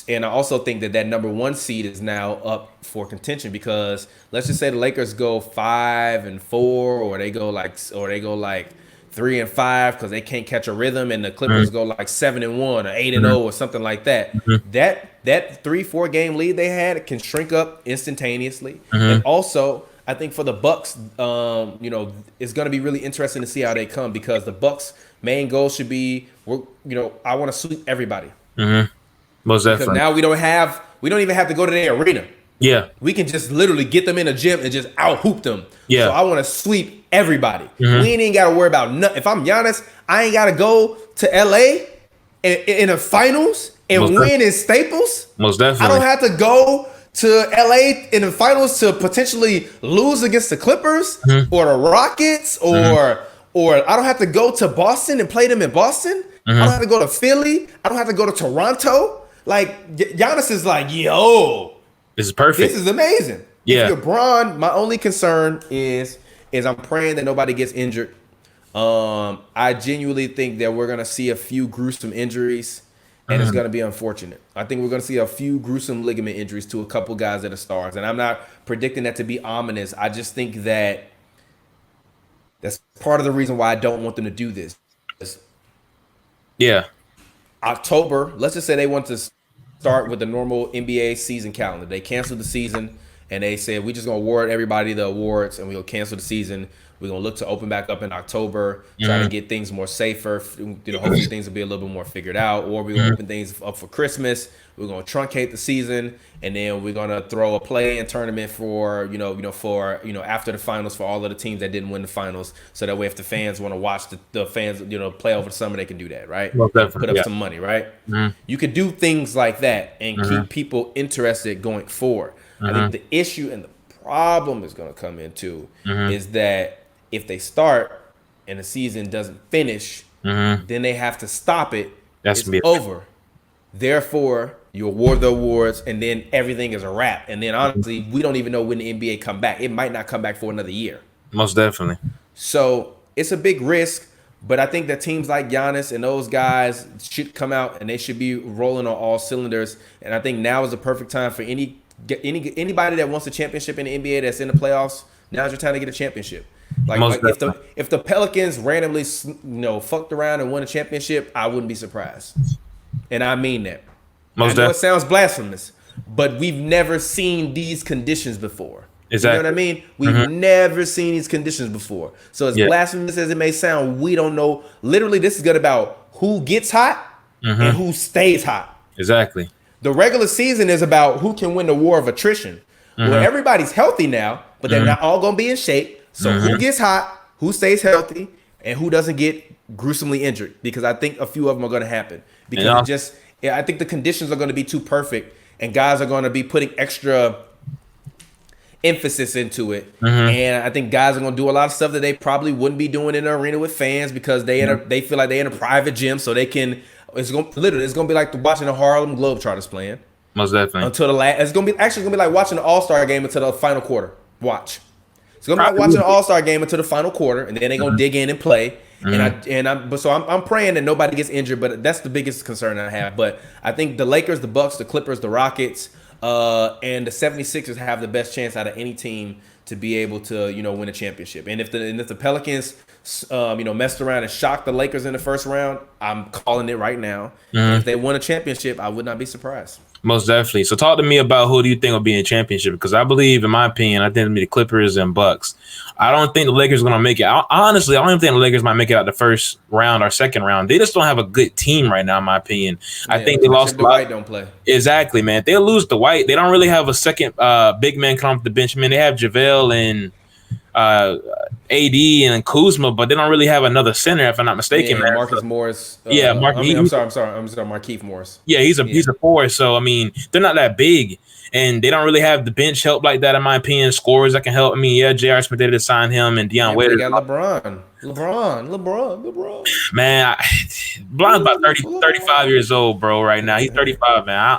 And I also think that number 1 seed is now up for contention because let's just say the Lakers go 5-4, or they go like 3-5 because they can't catch a rhythm, and the Clippers go like 7-1 or 8-0 or something like that. That 3-4 game lead they had can shrink up instantaneously. And also, I think for the Bucks, it's going to be really interesting to see how they come because the Bucks' main goal should be, I want to sweep everybody. Most definitely. Because now we don't even have to go to their arena. Yeah. We can just literally get them in a gym and just out hoop them. Yeah. So I want to sweep everybody. We ain't got to worry about nothing. If I'm Giannis, I ain't got to go to LA in the finals and win in Staples. Most definitely. I don't have to go to LA in the finals to potentially lose against the Clippers or the Rockets or I don't have to go to Boston and play them in Boston. I don't have to go to Philly. I don't have to go to Toronto. Like, Giannis is like, yo, this is perfect. This is amazing. Yeah. If you're Bron, my only concern is I'm praying that nobody gets injured. I genuinely think that we're going to see a few gruesome injuries, and it's going to be unfortunate. I think we're going to see a few gruesome ligament injuries to a couple guys that are stars, and I'm not predicting that to be ominous. I just think that that's part of the reason why I don't want them to do this. Yeah. October, let's just say they want to start with the normal NBA season calendar. They canceled the season and they said, we're just going to award everybody the awards and we'll cancel the season. We're going to look to open back up in October, try to get things more safer. Hopefully things will be a little bit more figured out, or we're going to open things up for Christmas. We're going to truncate the season, and then we're going to throw a play-in tournament for after the finals for all of the teams that didn't win the finals. So that way, if the fans want to watch the fans, play over the summer, they can do that, right? Well, put up some money, right? You could do things like that and keep people interested going forward. I think the issue and the problem is going to come into is that if they start and the season doesn't finish, then they have to stop it. It's over. Therefore, you award the awards, and then everything is a wrap. And then, honestly, we don't even know when the NBA come back. It might not come back for another year. Most definitely. So it's a big risk, but I think that teams like Giannis and those guys should come out, and they should be rolling on all cylinders. And I think now is the perfect time for anybody that wants a championship in the NBA that's in the playoffs. Now's your time to get a championship. Like if the Pelicans randomly fucked around and won a championship, I wouldn't be surprised. And I mean that. I know it sounds blasphemous, but we've never seen these conditions before. Exactly. You know what I mean? We've never seen these conditions before. So as blasphemous as it may sound, we don't know. Literally, this is good about who gets hot and who stays hot. Exactly. The regular season is about who can win the war of attrition. Well, everybody's healthy now, but they're not all going to be in shape. So who gets hot, who stays healthy, and who doesn't get gruesomely injured? Because I think a few of them are going to happen. Because I think the conditions are going to be too perfect, and guys are going to be putting extra emphasis into it. And I think guys are going to do a lot of stuff that they probably wouldn't be doing in the arena with fans because they feel like they're in a private gym, so they can. It's going to be like watching the Harlem Globetrotters playing. Most definitely. Until the last, it's going to be like watching the All-Star game until the final quarter. Watch. It's going to be like watching the All-Star game until the final quarter, and then they're going to dig in and play. I'm praying that nobody gets injured, but that's the biggest concern I have. But I think the Lakers, the Bucks, the Clippers, the Rockets, and the 76ers have the best chance out of any team to be able to, win a championship. And if the Pelicans, messed around and shocked the Lakers in the first round, I'm calling it right now. If they won a championship, I would not be surprised. Most definitely. So talk to me about who do you think will be in the championship? Because I believe, in my opinion, I think it'll be the Clippers and Bucks. I don't think the Lakers are going to make it. Honestly, I don't even think the Lakers might make it out the first round or second round. They just don't have a good team right now, in my opinion. I think they lost Dwight don't play. Exactly, man. If they lose Dwight, they don't really have a second big man come off the bench. I mean, they have JaVale and AD and Kuzma, but they don't really have another center, if I'm not mistaken, man. Marcus Morris. Markieff Morris. Yeah, he's a force. So I mean, they're not that big, and they don't really have the bench help like that, in my opinion. Scorers that can help. I mean, yeah, J.R. Smith did sign him, and Deion Waiters. They got LeBron. Man, LeBron's about 35 years old, bro. Right now, he's 35, man.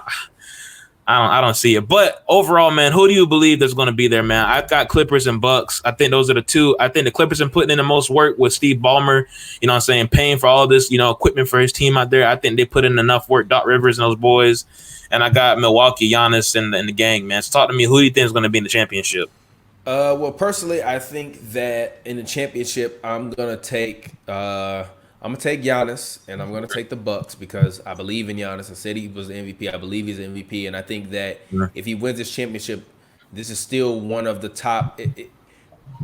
I don't see it. But overall, man, who do you believe that's going to be there, man? I've got Clippers and Bucks. I think those are the two. I think the Clippers are putting in the most work with Steve Ballmer, paying for all this, equipment for his team out there. I think they put in enough work, Doc Rivers and those boys. And I got Milwaukee, Giannis, and the gang, man. So talk to me. Who do you think is going to be in the championship? Well, personally, I think that in the championship, I'm gonna take Giannis, and I'm gonna take the Bucks because I believe in Giannis. I said he was the MVP. I believe he's the MVP, and I think that if he wins this championship, this is still one of the top.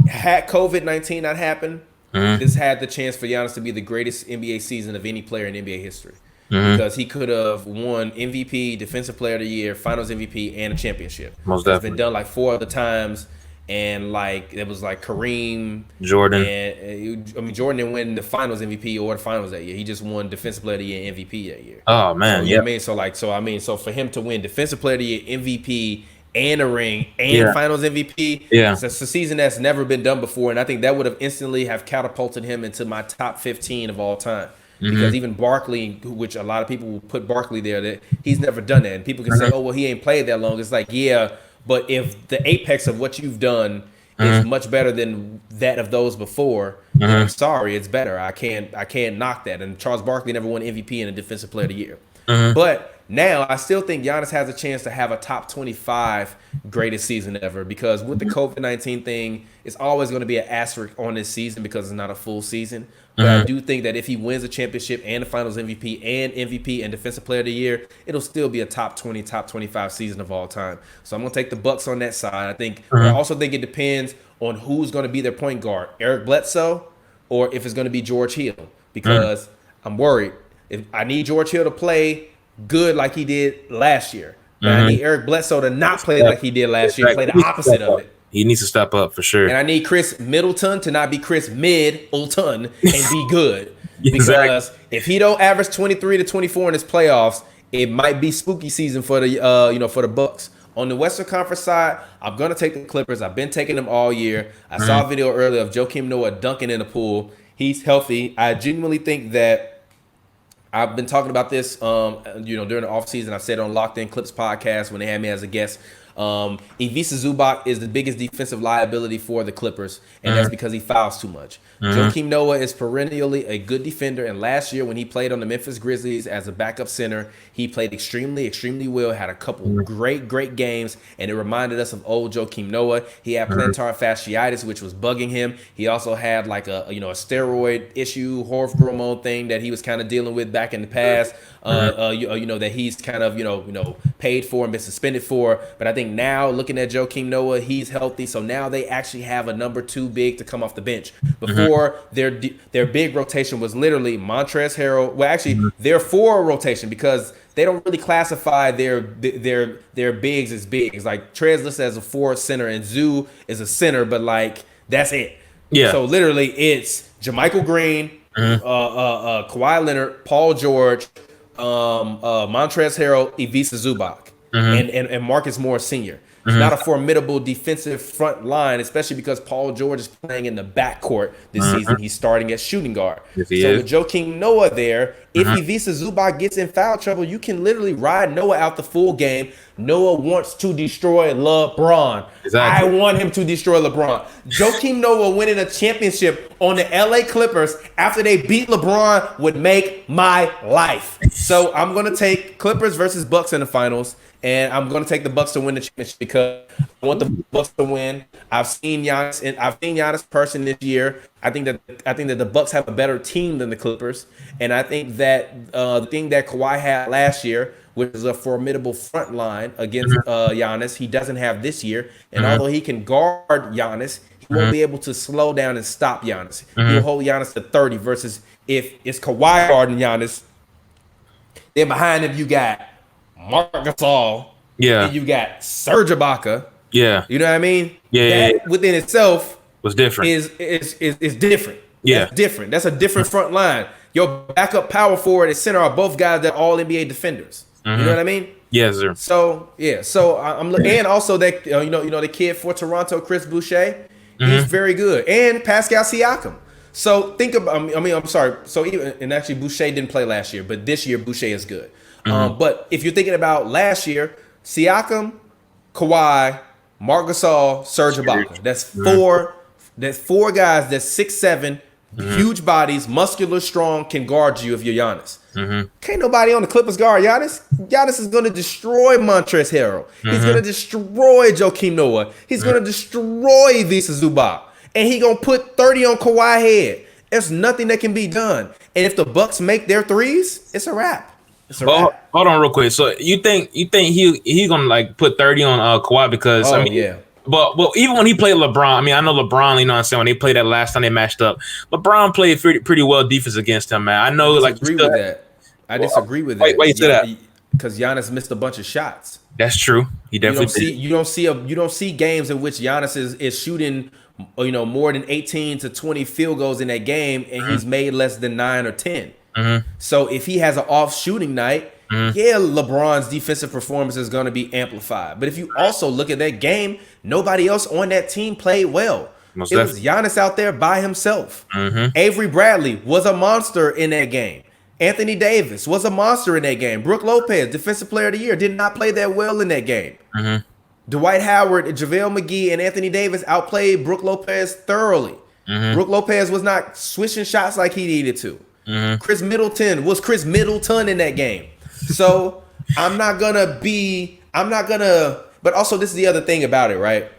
Had COVID-19 not happened, this had the chance for Giannis to be the greatest NBA season of any player in NBA history. Because he could have won MVP, Defensive Player of the Year, Finals MVP, and a championship. Most definitely. It's been done like 4 other times. And it was like Kareem, Jordan. And Jordan didn't win the Finals MVP or the Finals that year. He just won Defensive Player of the Year and MVP that year. Oh man, So for him to win Defensive Player of the Year, MVP, and a ring and Finals MVP, it's a season that's never been done before. And I think that would have instantly have catapulted him into my top 15 of all time. Because even Barkley, which a lot of people will put Barkley there, that he's never done that. And people can say, oh well, he ain't played that long. It's like, yeah. But if the apex of what you've done is much better than that of those before, then I'm sorry, it's better. I can't knock that. And Charles Barkley never won MVP and a Defensive Player of the Year. But now I still think Giannis has a chance to have a top 25 greatest season ever, because with the COVID-19 thing, it's always going to be an asterisk on this season because it's not a full season. But I do think that if he wins a championship and the Finals MVP and Defensive Player of the Year, it'll still be a top 20, top 25 season of all time. So I'm going to take the Bucks on that side. I also think it depends on who's going to be their point guard, Eric Bledsoe, or if it's going to be George Hill, because I'm worried. If I need George Hill to play good like he did last year, but I need Eric Bledsoe to not play like he did last year, play the opposite of it. He needs to step up for sure. And I need Chris Middleton to not be Chris Middleton and be good. Because if he don't average 23 to 24 in his playoffs, it might be spooky season for the for the Bucks. On the Western Conference side, I'm gonna take the Clippers. I've been taking them all year. I saw a video earlier of Joakim Noah dunking in the pool. He's healthy. I genuinely think that I've been talking about this during the offseason. I said on Locked In Clips podcast when they had me as a guest. Ivica Zubac is the biggest defensive liability for the Clippers, and that's because he fouls too much. Joakim Noah is perennially a good defender, and last year when he played on the Memphis Grizzlies as a backup center, he played extremely well, had a couple great games, and it reminded us of old Joakim Noah. He had plantar fasciitis, which was bugging him. He also had like a steroid issue, hormone thing that he was kind of dealing with back in the past. That he's kind of paid for and been suspended for. But I think now looking at Joakim Noah, he's healthy, so now they actually have a number 2 big to come off the bench. Before their big rotation was literally Montrezl Harrell. Well, actually their 4 rotation, because they don't really classify their bigs as bigs. Like Trez listed as a 4 center and Zoo is a center, but like that's it. Yeah. So literally it's JaMychal Green, Kawhi Leonard, Paul George, Montrezl Harrell, Ivica Zubac, and Marcus Morris Sr. It's not a formidable defensive front line, especially because Paul George is playing in the backcourt this season. He's starting at shooting guard. Yes, he so is. with Joakim Noah there, if Ivica Zubac gets in foul trouble, you can literally ride Noah out the full game. Noah wants to destroy LeBron. Exactly. I want him to destroy LeBron. Joakim Noah winning a championship on the LA Clippers after they beat LeBron would make my life. So I'm going to take Clippers versus Bucks in the finals. And I'm going to take the Bucks to win the championship because I want the Bucks to win. I've seen Giannis, and I've seen Giannis person this year. I think that the Bucks have a better team than the Clippers, and I think that the thing that Kawhi had last year, which is a formidable front line against Giannis, he doesn't have this year. And although he can guard Giannis, he won't be able to slow down and stop Giannis. He'll hold Giannis to 30 versus if it's Kawhi guarding Giannis, then behind him you got Marc Gasol, and you got Serge Ibaka. Yeah, you know what I mean. That within itself was different. Is different. That's different. That's a different front line. Your backup power forward and center are both guys that are all NBA defenders. You know what I mean? Yes, sir. So yeah, so I'm and also that you know the kid for Toronto, Chris Boucher, he's very good, and Pascal Siakam. So think about. I'm sorry. So even and actually Boucher didn't play last year, but this year Boucher is good. But if you're thinking about last year, Siakam, Kawhi, Marc Gasol, Serge Ibaka. That's four. That's four guys. That's 6'7", huge bodies, muscular, strong, can guard you if you're Giannis. Can't nobody on the Clippers guard Giannis. Giannis is going to destroy Montrezl Harrell. He's going to destroy Joakim Noah. He's going to destroy Ivica Zubac, and he going to put 30 on Kawhi head. There's nothing that can be done. And if the Bucks make their threes, it's a wrap. Hold on real quick. So you think he gonna like put 30 on Kawhi because But even when he played LeBron, I mean I know LeBron, you know what I'm saying, when they played that last time they matched up, LeBron played pretty well defense against him, man. I know I disagree with that. I disagree with that. Why you say that? Because Giannis missed a bunch of shots. That's true. He definitely did. You don't see games in which Giannis is shooting more than 18 to 20 field goals in that game and he's made less than 9 or 10. So if he has an off shooting night, LeBron's defensive performance is going to be amplified. But if you also look at that game, nobody else on that team played well. It was Giannis out there by himself. Avery Bradley was a monster in that game. Anthony Davis was a monster in that game. Brook Lopez, defensive player of the year, did not play that well in that game. Dwight Howard, JaVale McGee, and Anthony Davis outplayed Brook Lopez thoroughly. Brook Lopez was not switching shots like he needed to. Chris Middleton was Chris Middleton in that game. So but also this is the other thing about it, right?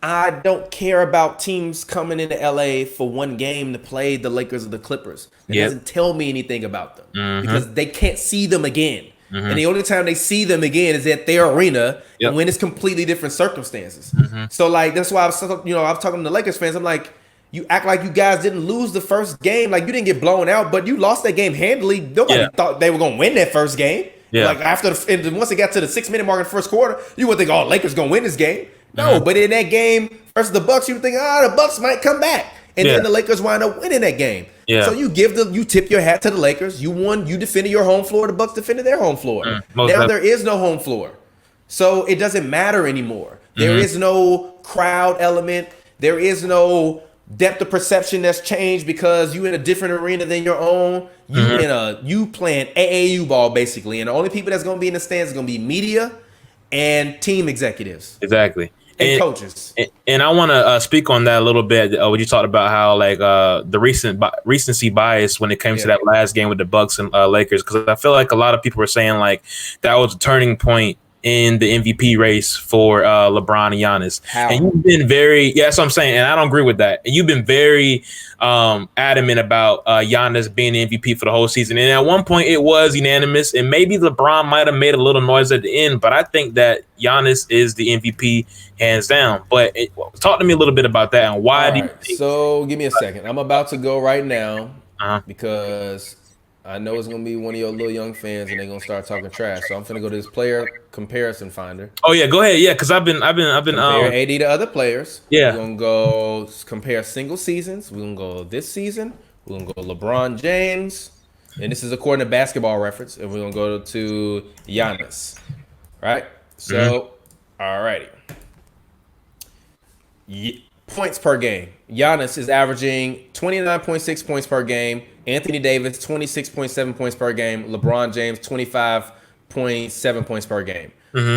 I don't care about teams coming into LA for one game to play the Lakers or the Clippers. It doesn't tell me anything about them because they can't see them again. And the only time they see them again is at their arena and when it's completely different circumstances. So like that's why I was talking to the Lakers fans. I'm like, you act like you guys didn't lose the first game. Like you didn't get blown out, but you lost that game handily. Nobody thought they were gonna win that first game. Like once it got to the 6-minute mark in the first quarter, you would think, Lakers gonna win this game. No, but in that game versus the Bucks, you would think, the Bucks might come back. And then the Lakers wind up winning that game. So you tip your hat to the Lakers. You won, you defended your home floor, the Bucks defended their home floor. Now there is no home floor. So it doesn't matter anymore. There is no crowd element. There is no depth of perception that's changed because you in a different arena than your own. You playing AAU ball basically, and the only people that's going to be in the stands is going to be media and team executives. Exactly. And coaches. And I want to speak on that a little bit. When you talked about how like the recency bias when it came to that last game with the Bucks and Lakers, because I feel like a lot of people were saying like that was a turning point in the MVP race for LeBron and Giannis. And you've been that's what I'm saying. And I don't agree with that. And you've been very adamant about Giannis being the MVP for the whole season. And at one point it was unanimous, and maybe LeBron might have made a little noise at the end, but I think that Giannis is the MVP hands down. But talk to me a little bit about that and why do you think? So give me a second. I'm about to go right now because I know it's gonna be one of your little young fans, and they're gonna start talking trash. So I'm gonna go to this player comparison finder. Oh yeah, go ahead. Yeah, because I've been compare AD to other players. Yeah, we're gonna go compare single seasons. We're gonna go this season. We're gonna go LeBron James. and this is according to Basketball Reference, and we're gonna go to Giannis, right? So, alrighty. Points per game. Giannis is averaging 29.6 points per game. Anthony Davis, 26.7 points per game. LeBron James, 25.7 points per game.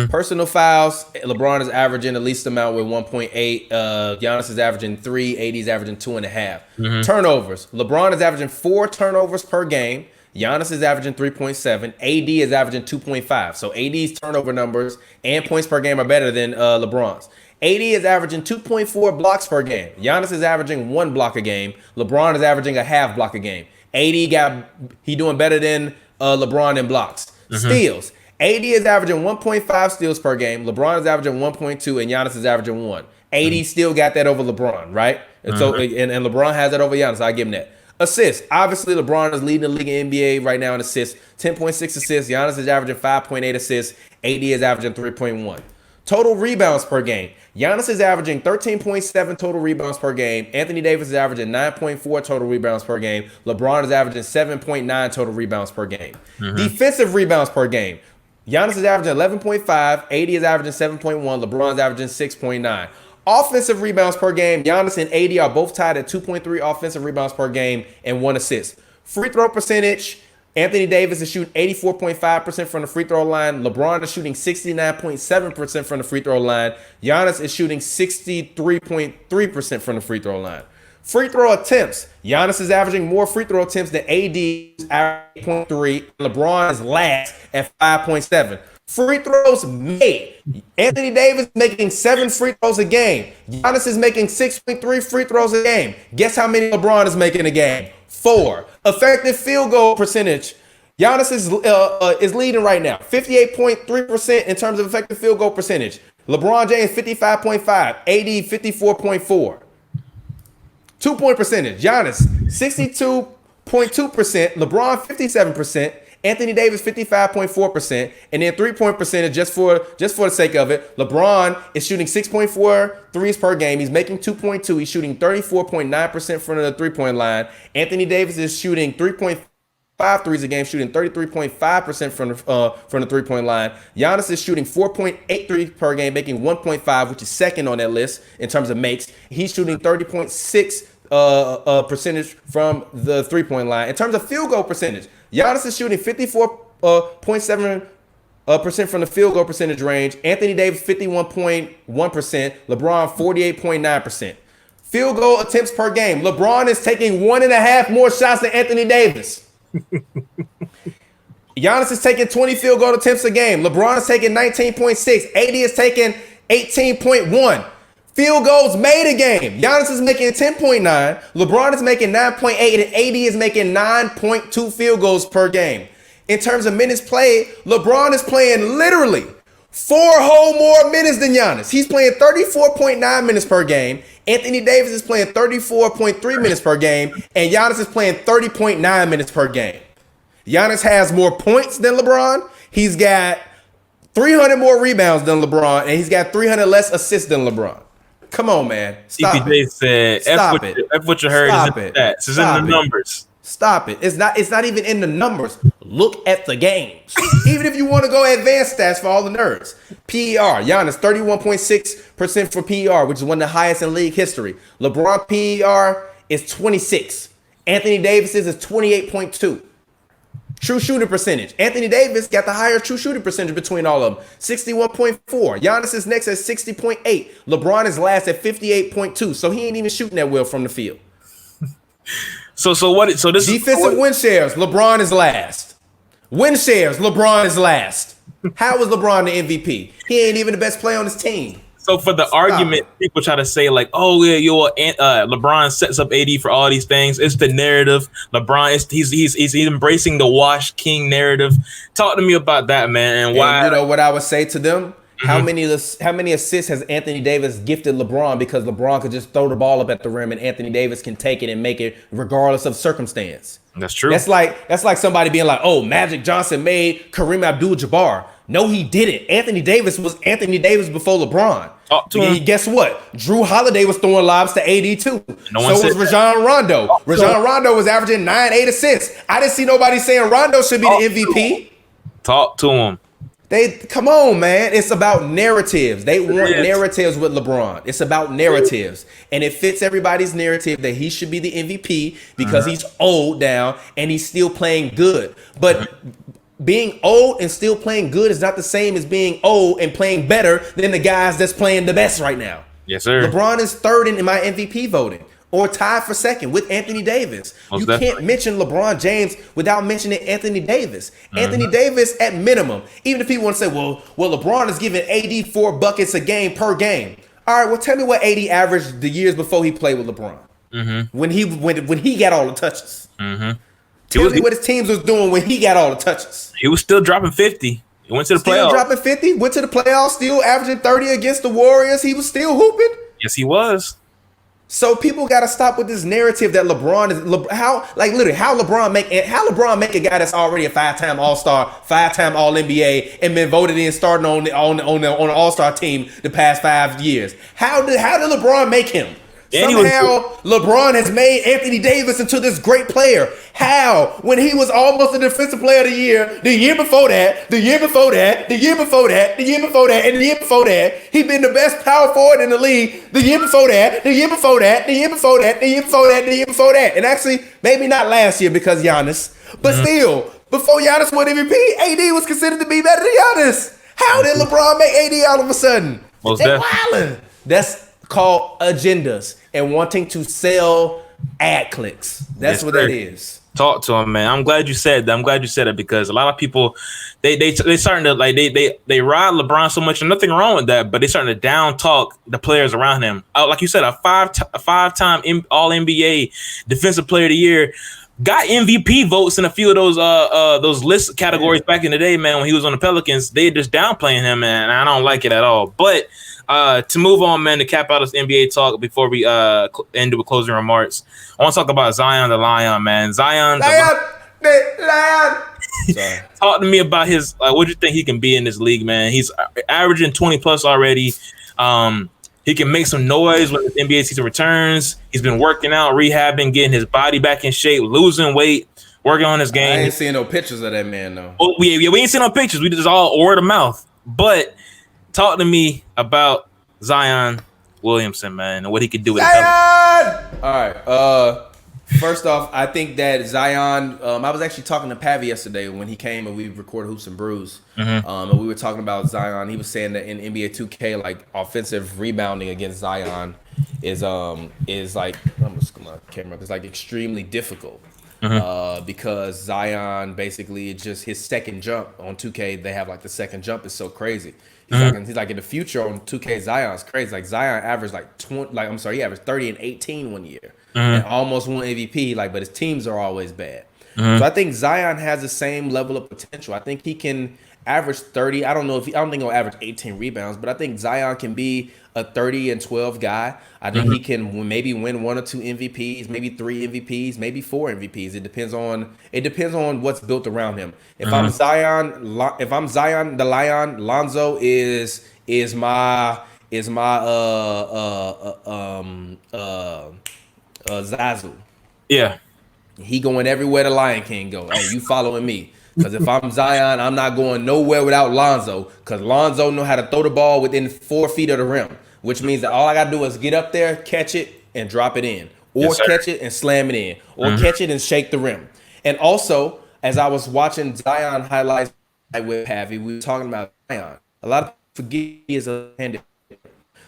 Personal fouls, LeBron is averaging the least amount with 1.8. Giannis is averaging 3. AD is averaging 2.5. Turnovers. LeBron is averaging 4 turnovers per game. Giannis is averaging 3.7. AD is averaging 2.5. So AD's turnover numbers and points per game are better than LeBron's. AD is averaging 2.4 blocks per game. Giannis is averaging 1 block a game. LeBron is averaging a half block a game. He doing better than LeBron in blocks. Steals. AD is averaging 1.5 steals per game. LeBron is averaging 1.2, and Giannis is averaging 1. AD still got that over LeBron, right? And so and LeBron has that over Giannis. I give him that. Assists. Obviously, LeBron is leading the league in NBA right now in assists. 10.6 assists. Giannis is averaging 5.8 assists. AD is averaging 3.1. Total rebounds per game. Giannis is averaging 13.7 total rebounds per game. Anthony Davis is averaging 9.4 total rebounds per game. LeBron is averaging 7.9 total rebounds per game. Defensive rebounds per game. Giannis is averaging 11.5. AD is averaging 7.1. LeBron is averaging 6.9. Offensive rebounds per game. Giannis and AD are both tied at 2.3 offensive rebounds per game and 1 assist. Free throw percentage. Anthony Davis is shooting 84.5% from the free throw line. LeBron is shooting 69.7% from the free throw line. Giannis is shooting 63.3% from the free throw line. Free throw attempts. Giannis is averaging more free throw attempts than AD, 8.3. LeBron is last at 5.7. Free throws made. Anthony Davis making 7 free throws a game. Giannis is making 6.3 free throws a game. Guess how many LeBron is making a game? 4. Effective field goal percentage. Giannis is leading right now. 58.3% in terms of effective field goal percentage. LeBron James 55.5. AD 54.4. 2-point percentage. Giannis 62.2%. LeBron 57%. Anthony Davis 55.4%, and then 3-point percentage just for the sake of it. LeBron is shooting 6.4 threes per game. He's making 2.2. He's shooting 34.9% from the 3-point line. Anthony Davis is shooting 3.5 threes a game, shooting 33.5% from the 3-point line. Giannis is shooting 4.8 threes per game, making 1.5, which is second on that list in terms of makes. He's shooting 30.6 percentage from the 3-point line. In terms of field goal percentage, Giannis is shooting 54.7% from the field goal percentage range. Anthony Davis 51.1%. LeBron 48.9%. Field goal attempts per game. LeBron is taking 1.5 more shots than Anthony Davis. Giannis is taking 20 field goal attempts a game. LeBron is taking 19.6. AD is taking 18.1. Field goals made a game. Giannis is making 10.9. LeBron is making 9.8. And AD is making 9.2 field goals per game. In terms of minutes played, LeBron is playing literally 4 whole more minutes than Giannis. He's playing 34.9 minutes per game. Anthony Davis is playing 34.3 minutes per game. And Giannis is playing 30.9 minutes per game. Giannis has more points than LeBron. He's got 300 more rebounds than LeBron. And he's got 300 less assists than LeBron. Come on, man. Stop TPJ it. said, Stop it. F what you heard Stop is in it. the stats. It's in the numbers. Stop it. It's not even in the numbers. Look at the games. Even if you want to go advanced stats for all the nerds. PER. Giannis, 31.6% for PER, which is one of the highest in league history. LeBron PER is 26. Anthony Davis's is 28.2. True shooting percentage. Anthony Davis got the higher true shooting percentage between all of them. 61.4. Giannis is next at 60.8. LeBron is last at 58.2. So he ain't even shooting that well from the field. So this defensive win shares, LeBron is last. Win shares, LeBron is last. How is LeBron the MVP? He ain't even the best player on his team. So for the argument, people try to say like, oh yeah, LeBron sets up AD for all these things. It's the narrative. LeBron he's embracing the Wash King narrative. Talk to me about that, man, and why. And you know what I would say to them? How many assists has Anthony Davis gifted LeBron because LeBron could just throw the ball up at the rim and Anthony Davis can take it and make it regardless of circumstance. That's true. That's like somebody being like, oh, Magic Johnson made Kareem Abdul-Jabbar. No, he didn't. Anthony Davis was Anthony Davis before LeBron. Talk to him. Guess what? Drew Holiday was throwing lobs to AD too. No So was Rajon Rondo. Rajon Rondo was averaging 9-8 assists. I didn't see nobody saying Rondo should be the MVP. Talk to him. Come on, man. It's about narratives. They want narratives with LeBron. It's about narratives. And it fits everybody's narrative that he should be the MVP because he's old now and he's still playing good. But being old and still playing good is not the same as being old and playing better than the guys that's playing the best right now. Yes, sir. LeBron is third in my MVP voting, or tied for second with Anthony Davis. You can't mention LeBron James without mentioning Anthony Davis. Anthony Davis, at minimum, even if people want to say, well, LeBron is giving AD 4 buckets a game per game. All right, well, tell me what AD averaged the years before he played with LeBron. When he got all the touches. Tell me what his teams was doing when he got all the touches. He was still dropping 50. He went to the playoffs. Still dropping 50. Went to the playoffs. Still averaging 30 against the Warriors. He was still hooping. Yes, he was. So people got to stop with this narrative that LeBron is how LeBron make a guy that's already a 5-time All-Star, 5-time All-NBA, and been voted in starting on the All-Star team the past 5 years. How did LeBron make him? Somehow LeBron has made Anthony Davis into this great player. How? When he was almost a defensive player of the year, the year before that, the year before that, the year before that, the year before that, and the year before that, he'd been the best power forward in the league. The year before that, the year before that, the year before that, the year before that, the year before that. And actually, maybe not last year because Giannis, but still, before Giannis won MVP, AD was considered to be better than Giannis. How did LeBron make AD all of a sudden? That's called agendas and wanting to sell ad clicks. That's what that is. Talk to him, man. I'm glad you said that. I'm glad you said it because a lot of people they starting to like they ride LeBron so much, and nothing wrong with that, but they starting to down talk the players around him. Like you said, a five-time All NBA Defensive Player of the Year. Got MVP votes in a few of those list categories back in the day, man. When he was on the Pelicans, they just downplaying him, man. And I don't like it at all. But to move on, man, to cap out this NBA talk before we end with closing remarks, I want to talk about Zion the Lion, man. Zion the Lion. Talk to me about his. What do you think he can be in this league, man? He's averaging 20 plus already. He can make some noise when the NBA season returns. He's been working out, rehabbing, getting his body back in shape, losing weight, working on his game. I ain't seeing no pictures of that man, though. Oh, we ain't seeing no pictures. We just all word of mouth. But talk to me about Zion Williamson, man, and what he could do with Zion! All right. First off, I think that Zion, I was actually talking to Pavy yesterday when he came and we recorded Hoops and Brews. And we were talking about Zion. He was saying that in NBA 2K, like offensive rebounding against Zion is like, I'm just gonna camera, it's like extremely difficult. Because Zion basically just his second jump on 2K, they have like the second jump is so crazy. He's like in the future on 2K, Zion's crazy. Like Zion averaged he averaged 30 and 18 one year. And almost won MVP, but his teams are always bad. So I think Zion has the same level of potential. I think he can average 30. I don't think he'll average 18 rebounds, but I think Zion can be a 30 and 12 guy. I think he can maybe win 1 or 2 MVPs, maybe 3 MVPs, maybe 4 MVPs. It depends on what's built around him. If I'm Zion the Lion, Lonzo is my Zazu. Yeah. He going everywhere the Lion King go. Hey, you following me. Because if I'm Zion, I'm not going nowhere without Lonzo. Because Lonzo know how to throw the ball within 4 feet of the rim. Which means that all I got to do is get up there, catch it, and drop it in. Or catch it and slam it in. Or catch it and shake the rim. And also, as I was watching Zion highlights with Pavy, we were talking about Zion. A lot of people forget he is a handed.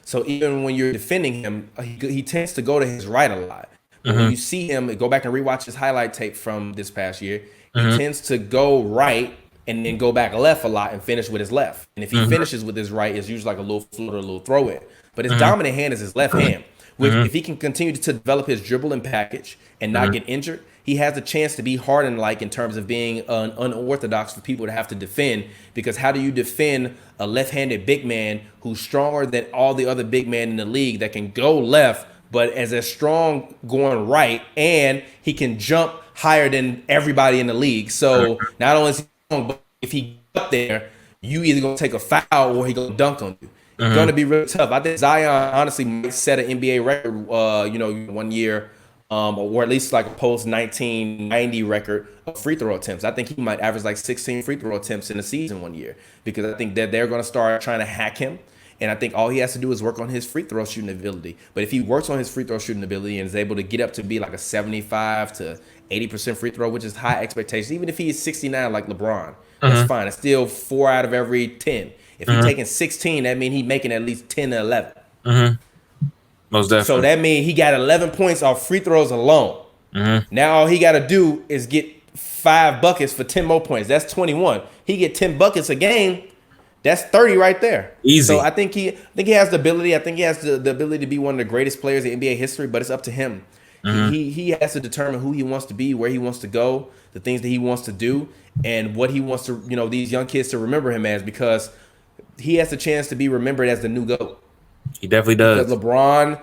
So even when you're defending him, he tends to go to his right a lot. But when you see him, go back and rewatch his highlight tape from this past year, he tends to go right and then go back left a lot and finish with his left. And if he finishes with his right, it's usually like a little floater, a little throw in. But his dominant hand is his left hand. Which if he can continue to develop his dribble and package and not get injured, he has a chance to be Harden-like in terms of being unorthodox for people to have to defend. Because how do you defend a left-handed big man who's stronger than all the other big men in the league that can go left, but as strong going right, and he can jump higher than everybody in the league? So not only is he strong, but if he get up there, you either gonna take a foul or he gonna dunk on you. It's gonna be really tough. I think Zion honestly might set an NBA record, 1 year, or at least like a post 1990 record of free throw attempts. I think he might average like 16 free throw attempts in a season 1 year, because I think that they're gonna start trying to hack him. And I think all he has to do is work on his free throw shooting ability. But if he works on his free throw shooting ability and is able to get up to be like a 75 to 80% free throw, which is high expectations, even if he is 69 like LeBron, that's fine. It's still 4 out of every 10. If he's taking 16, that means he's making at least 10 to 11. Most definitely. So that means he got 11 points off free throws alone. Now all he got to do is get 5 buckets for 10 more points. That's 21. He get 10 buckets a game. That's 30 right there. Easy. So I think he has the ability. I think he has the ability to be one of the greatest players in NBA history, but it's up to him. He has to determine who he wants to be, where he wants to go, the things that he wants to do, and what he wants to, these young kids to remember him as, because he has the chance to be remembered as the new GOAT. He definitely does. Because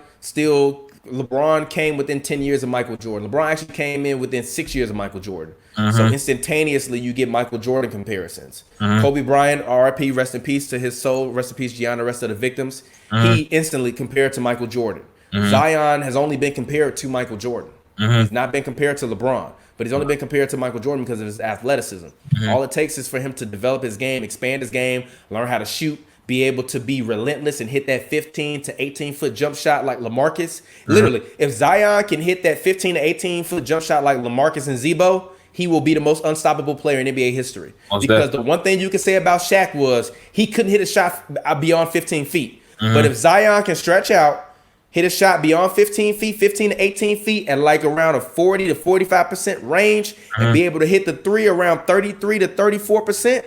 LeBron came within 10 years of Michael Jordan. LeBron actually came in within 6 years of Michael Jordan. So instantaneously, you get Michael Jordan comparisons. Kobe Bryant, RIP, rest in peace to his soul, rest in peace, Gianna, rest of the victims. He instantly compared to Michael Jordan. Zion has only been compared to Michael Jordan. He's not been compared to LeBron, but he's only been compared to Michael Jordan because of his athleticism. All it takes is for him to develop his game, expand his game, learn how to shoot, be able to be relentless and hit that 15 to 18-foot jump shot like LaMarcus. Literally, if Zion can hit that 15 to 18-foot jump shot like LaMarcus and Zebo, he will be the most unstoppable player in NBA history. Because the one thing you can say about Shaq was he couldn't hit a shot beyond 15 feet. But if Zion can stretch out, hit a shot beyond 15 feet, 15 to 18 feet, and like around a 40 to 45% range, and be able to hit the three around 33 to 34%,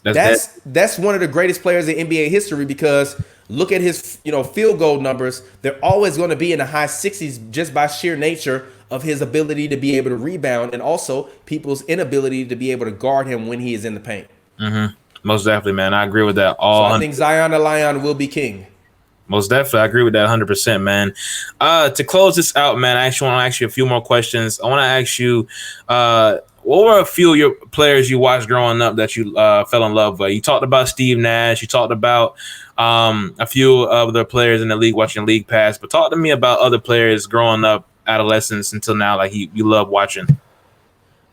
that's one of the greatest players in NBA history, because look at his field goal numbers. They're always going to be in the high 60s just by sheer nature of his ability to be able to rebound, and also people's inability to be able to guard him when he is in the paint. Most definitely, man. I agree with that. I think Zion the Lion will be king. Most definitely. I agree with that 100%, man. To close this out, man, I actually want to ask you a few more questions. I want to ask you, what were a few of your players you watched growing up that you fell in love with? You talked about Steve Nash. You talked about a few of the players in the league watching League Pass. But talk to me about other players growing up, adolescence until now, like you love watching.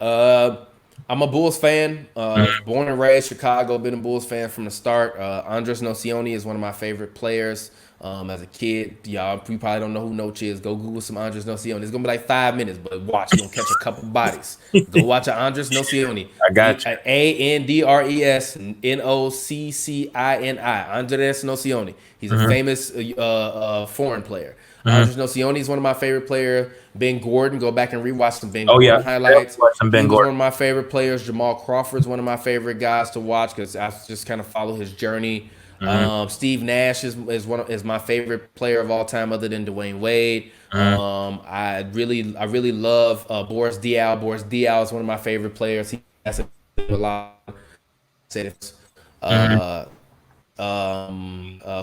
I'm a Bulls fan. Born and raised Chicago. Been a Bulls fan from the start. Andres Nocioni is one of my favorite players. As a kid, y'all, you probably don't know who Noach is. Go Google some Andres Nocioni. It's gonna be like 5 minutes, but watch, you're gonna catch a couple bodies. Go watch Andres Nocioni. I got you. Andres Noccini. Andres Nocioni. He's a famous foreign player. Andres Nocioni is one of my favorite players. Ben Gordon, go back and rewatch some Ben Gordon highlights. He's one of my favorite players. Jamal Crawford's one of my favorite guys to watch because I just kind of follow his journey. Steve Nash is my favorite player of all time, other than Dwayne Wade. I really love Boris Diaw. Boris Diaw is one of my favorite players. He has a lot.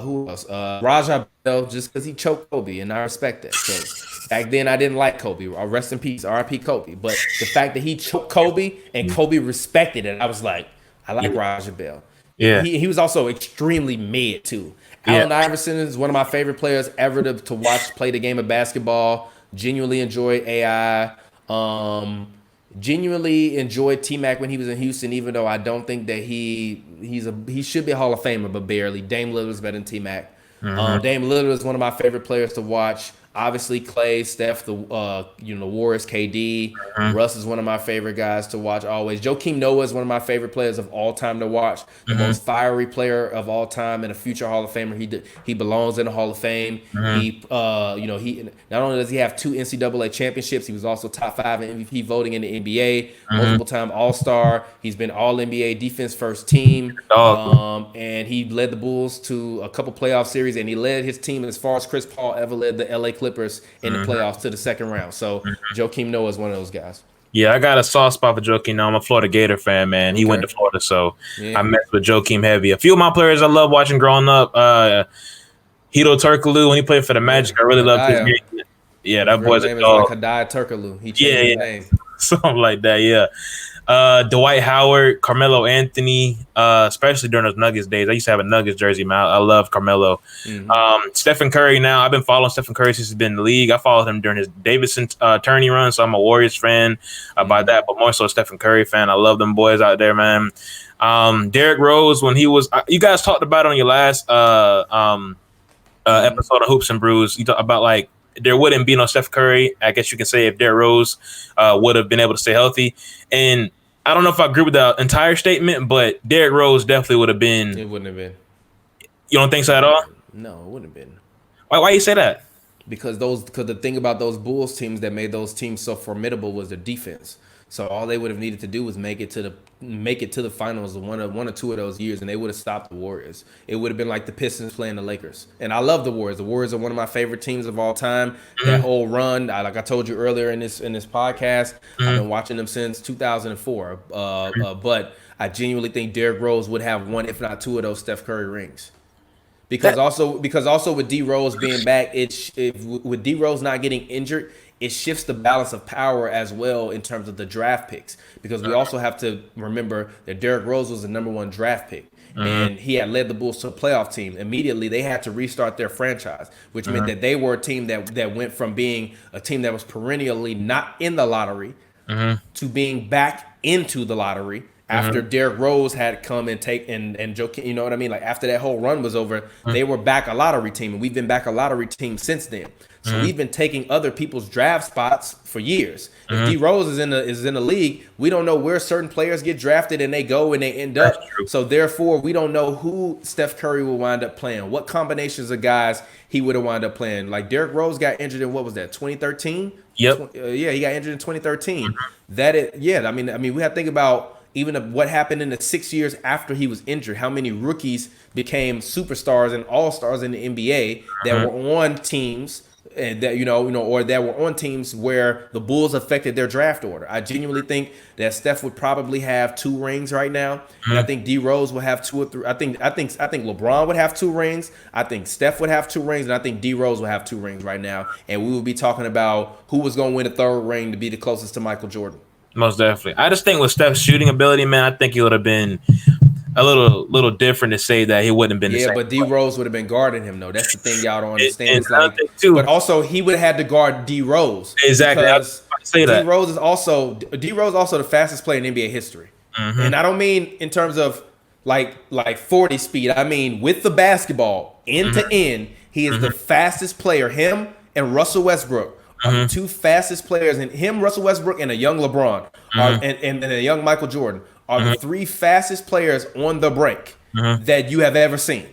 Who else? Raja Bell, just because he choked Kobe, and I respect that. So back then I didn't like Kobe. Rest in peace, R.I.P. Kobe. But the fact that he choked Kobe and Kobe respected it, I was like, I like Raja Bell. Yeah, he was also extremely mid too. Allen Iverson is one of my favorite players ever to watch play the game of basketball. Genuinely enjoyed AI. Genuinely enjoyed T-Mac when he was in Houston, even though I don't think that he should be a Hall of Famer, but barely. Dame Lillard's better than T-Mac. Dame Lillard is one of my favorite players to watch. Obviously, Clay, Steph, the Warriors, KD. Russ is one of my favorite guys to watch always. Joakim Noah is one of my favorite players of all time to watch. The most fiery player of all time and a future Hall of Famer. He belongs in the Hall of Fame. He not only does he have 2 NCAA championships, he was also top 5 in MVP voting in the NBA. Multiple time All-Star. He's been All-NBA defense first team. And he led the Bulls to a couple playoff series, and he led his team as far as Chris Paul ever led the LA Clippers in the playoffs to the second round. So Joakim Noah is one of those guys. Yeah, I got a soft spot for Joakim Noah. I'm a Florida Gator fan, man. He went to Florida, so I messed with Joakim heavy. A few of my players I love watching growing up, Hedo Turkoglu, when he played for the Magic, I really loved his game. Yeah, that boy's a dog. Like Hadai Turkoglu. He changed his name. something like that. Yeah. Dwight Howard, Carmelo Anthony, especially during those Nuggets days. I used to have a Nuggets jersey, man. I love Carmelo. Stephen Curry now. I've been following Stephen Curry since he's been in the league. I followed him during his Davidson tourney run, so I'm a Warriors fan by that, but more so a Stephen Curry fan. I love them boys out there, man. Derrick Rose, when he was, you guys talked about it on your last episode of Hoops and Brews. You talked about like there wouldn't be no Steph Curry, I guess you can say, if Derrick Rose would have been able to stay healthy. And I don't know if I agree with the entire statement, but Derrick Rose definitely would have been. It wouldn't have been. You don't think so at all? No, it wouldn't have been. Why you say that? Because the thing about those Bulls teams that made those teams so formidable was their defense. So all they would have needed to do was make it to the finals one or two of those years, and they would have stopped the Warriors. It would have been like the Pistons playing the Lakers. And I love the Warriors. The Warriors are one of my favorite teams of all time. That whole run, like I told you earlier in this podcast, I've been watching them since 2004. But I genuinely think Derrick Rose would have one, if not two, of those Steph Curry rings. Because also with D Rose being back, with D Rose not getting injured, it shifts the balance of power as well in terms of the draft picks. Because we also have to remember that Derrick Rose was the number 1 draft pick. And he had led the Bulls to a playoff team. Immediately, they had to restart their franchise, which meant that they were a team that went from being a team that was perennially not in the lottery to being back into the lottery. After Derrick Rose had come and Joe, you know what I mean? Like after that whole run was over, they were back a lottery team, and we've been back a lottery team since then. So we've been taking other people's draft spots for years. If D Rose is in the league, we don't know where certain players get drafted and they go and they end up. So therefore, we don't know who Steph Curry will wind up playing, what combinations of guys he would have wound up playing. Like Derrick Rose got injured in, what was that, 2013? Yep. Yeah, he got injured in 2013. I mean, we have to think about even what happened in the 6 years after he was injured. How many rookies became superstars and all-stars in the NBA that were on teams and that or that were on teams where the Bulls affected their draft order. I genuinely think that Steph would probably have 2 rings right now, and I think D Rose would have 2 or 3. I think LeBron would have 2 rings. I think Steph would have 2 rings, and I think D Rose would have 2 rings right now. And we would be talking about who was going to win a 3rd ring to be the closest to Michael Jordan. Most definitely. I just think with Steph's shooting ability, man, I think he would have been a little different to say that he wouldn't have been the same. Yeah, but D Rose would have been guarding him, though. That's the thing y'all don't understand. It's like, but also he would have had to guard D Rose. Exactly. Because D Rose is also the fastest player in NBA history. And I don't mean in terms of like 40 speed. I mean with the basketball end to end, he is the fastest player. Him and Russell Westbrook are the 2 fastest players, and him, Russell Westbrook, and a young LeBron, and a young Michael Jordan are the 3 fastest players on the break that you have ever seen,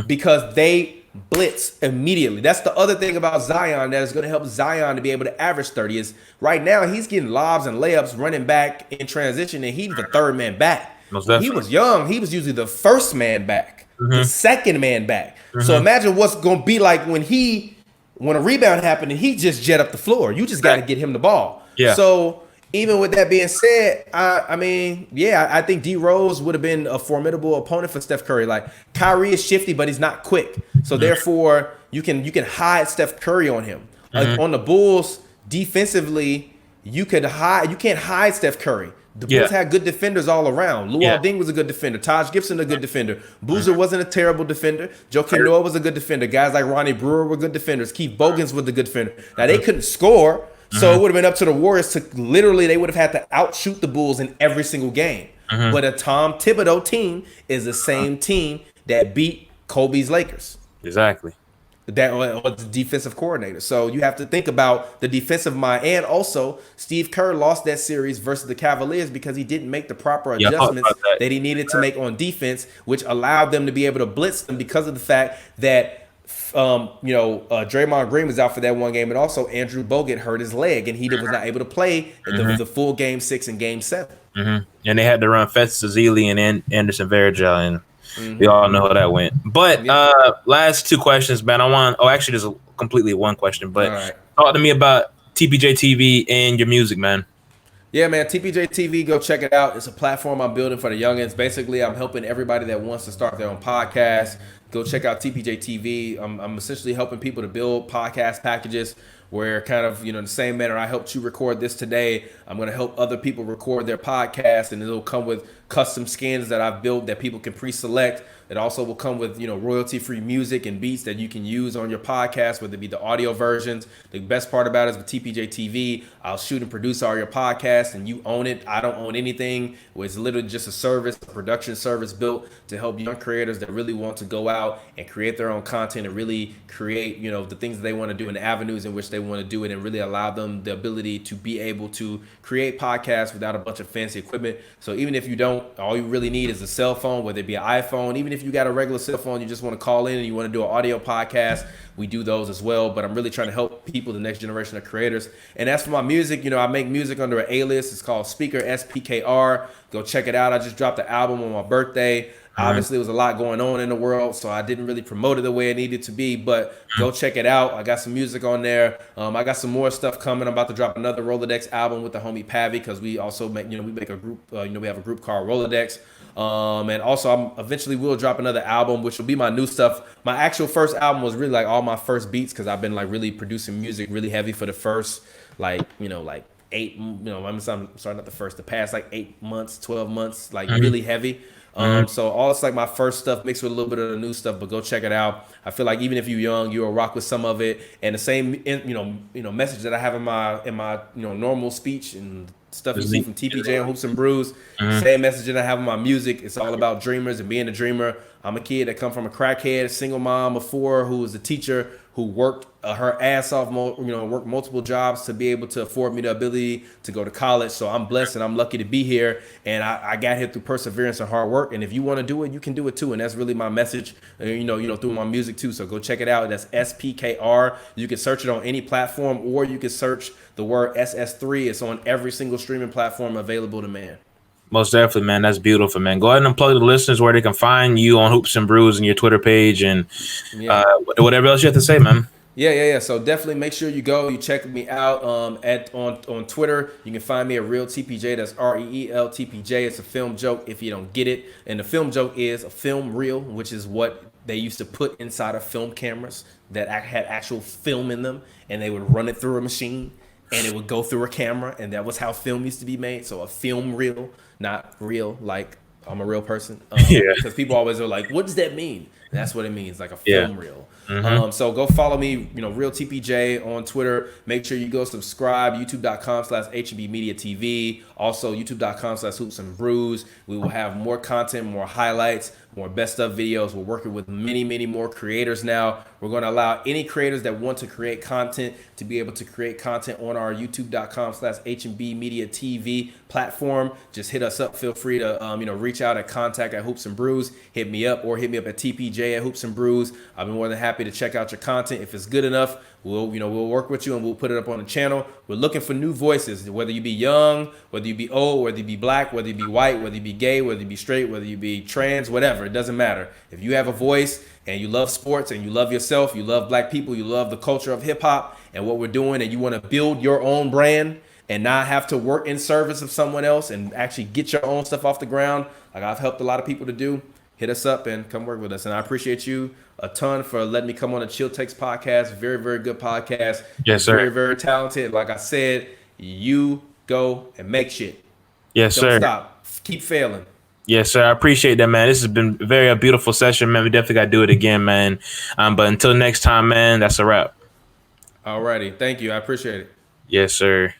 because they blitz immediately. That's the other thing about Zion that is going to help Zion to be able to average 30 is right now he's getting lobs and layups running back in transition, and he's the 3rd man back. He was young. He was usually the 1st man back, the 2nd man back. So imagine what's going to be like when a rebound happened and he just jet up the floor. You just got to get him the ball. Yeah. So even with that being said, I think D Rose would have been a formidable opponent for Steph Curry. Like Kyrie is shifty, but he's not quick. So therefore, you can hide Steph Curry on him. Like on the Bulls, defensively, you can't hide Steph Curry. The Bulls had good defenders all around. Luol Deng was a good defender. Taj Gibson a good defender. Boozer wasn't a terrible defender. Joakim Noah was a good defender. Guys like Ronnie Brewer were good defenders. Keith Bogans was a good defender. Now they couldn't score, so it would have been up to the Warriors to they would have had to outshoot the Bulls in every single game. But a Tom Thibodeau team is the same team that beat Kobe's Lakers. Exactly. That was the defensive coordinator. So you have to think about the defensive mind. And also, Steve Kerr lost that series versus the Cavaliers because he didn't make the proper adjustments that he needed to make on defense, which allowed them to be able to blitz them because of the fact that Draymond Green was out for that one game, and also Andrew Bogut hurt his leg, and he was not able to play the full Game 6 and Game 7. And they had to run Festus Ezeli and Anderson Varejao, and we all know how that went. But last 2 questions, man. Actually, there's completely one question, but talk to me about TPJ TV and your music, man. Yeah, man, TPJ TV, go check it out. It's a platform I'm building for the youngins. Basically, I'm helping everybody that wants to start their own podcast. Go check out TPJ TV. I'm essentially helping people to build podcast packages where kind of, in the same manner I helped you record this today, I'm going to help other people record their podcast, and it'll come with custom skins that I've built that people can pre-select. It also will come with, royalty-free music and beats that you can use on your podcast, whether it be the audio versions. The best part about it is with TPJ TV, I'll shoot and produce all your podcasts, and you own it. I don't own anything. It's literally just a service, a production service built to help young creators that really want to go out and create their own content and really create, the things that they want to do and the avenues in which they want to do it, and really allow them the ability to be able to create podcasts without a bunch of fancy equipment. So even if you don't, all you really need is a cell phone, whether it be an iPhone. Even if you got a regular cell phone, you just want to call in and you want to do an audio podcast, we do those as well. But I'm really trying to help people, the next generation of creators. And as for my music, I make music under an alias. It's called Speaker, SPKR. Go check it out. I just dropped the album on my birthday. Obviously, there was a lot going on in the world, so I didn't really promote it the way it needed to be, but go check it out. I got some music on there. I got some more stuff coming. I'm about to drop another Rolodex album with the homie Pavy, because we also make, we make a group, we have a group called Rolodex. And also I eventually will drop another album, which will be my new stuff. My actual first album was really like all my first beats, because I've been like really producing music really heavy for the first, like 8, I'm sorry, not the first, the past like 8 months, 12 months, like really heavy. So all it's like my first stuff mixed with a little bit of the new stuff, but go check it out. I feel like even if you're young, you'll rock with some of it. And the same, message that I have in my normal speech and stuff you see from TPJ and Hoops and Brews, same message that I have in my music. It's all about dreamers and being a dreamer. I'm a kid that come from a crackhead, a single mom of 4, who was a teacher, who worked her ass off, worked multiple jobs to be able to afford me the ability to go to college. So I'm blessed and I'm lucky to be here. And I got here through perseverance and hard work. And if you want to do it, you can do it too. And that's really my message, through my music too. So go check it out. That's SPKR. You can search it on any platform, or you can search the word SS3. It's on every single streaming platform available to man. Most definitely, man. That's beautiful, man. Go ahead and plug the listeners where they can find you on Hoops and Brews and your Twitter page, and whatever else you have to say, man. Yeah. So definitely make sure you go. You check me out on Twitter. You can find me at Real TPJ. That's REEL TPJ. It's a film joke if you don't get it. And the film joke is a film reel, which is what they used to put inside of film cameras that had actual film in them, and they would run it through a machine, and it would go through a camera, and that was how film used to be made. So a film reel, not real, like I'm a real person. Because people always are like, what does that mean? That's what it means, like a film reel. So go follow me, Real TPJ on Twitter. Make sure you go subscribe, youtube.com/HNB Media TV. Also, youtube.com/Hoops and Brews. We will have more content, more highlights, more best of videos. We're working with many, many more creators now. We're going to allow any creators that want to create content to be able to create content on our youtube.com/HNB Media TV platform. Just hit us up. Feel free to reach out at contact at Hoops and Brews. Hit me up, or hit me up at TPJ at Hoops and Brews. I've been more than happy to check out your content. If it's good enough, we'll work with you and we'll put it up on the channel. We're looking for new voices, whether you be young, whether you be old, whether you be black, whether you be white, whether you be gay, whether you be straight, whether you be trans, whatever. It doesn't matter. If you have a voice and you love sports and you love yourself, you love black people, you love the culture of hip hop and what we're doing, and you want to build your own brand and not have to work in service of someone else and actually get your own stuff off the ground, like I've helped a lot of people to do, hit us up and come work with us. And I appreciate you a ton for letting me come on the Chill Takes podcast. Very, very good podcast. Yes, sir. Very, very talented. Like I said, you go and make shit. Yes, Don't sir. stop. Keep failing. Yes, sir. I appreciate that, man. This has been a beautiful session, man. We definitely got to do it again, man. But until next time, man, that's a wrap. Alrighty. Thank you. I appreciate it. Yes, sir.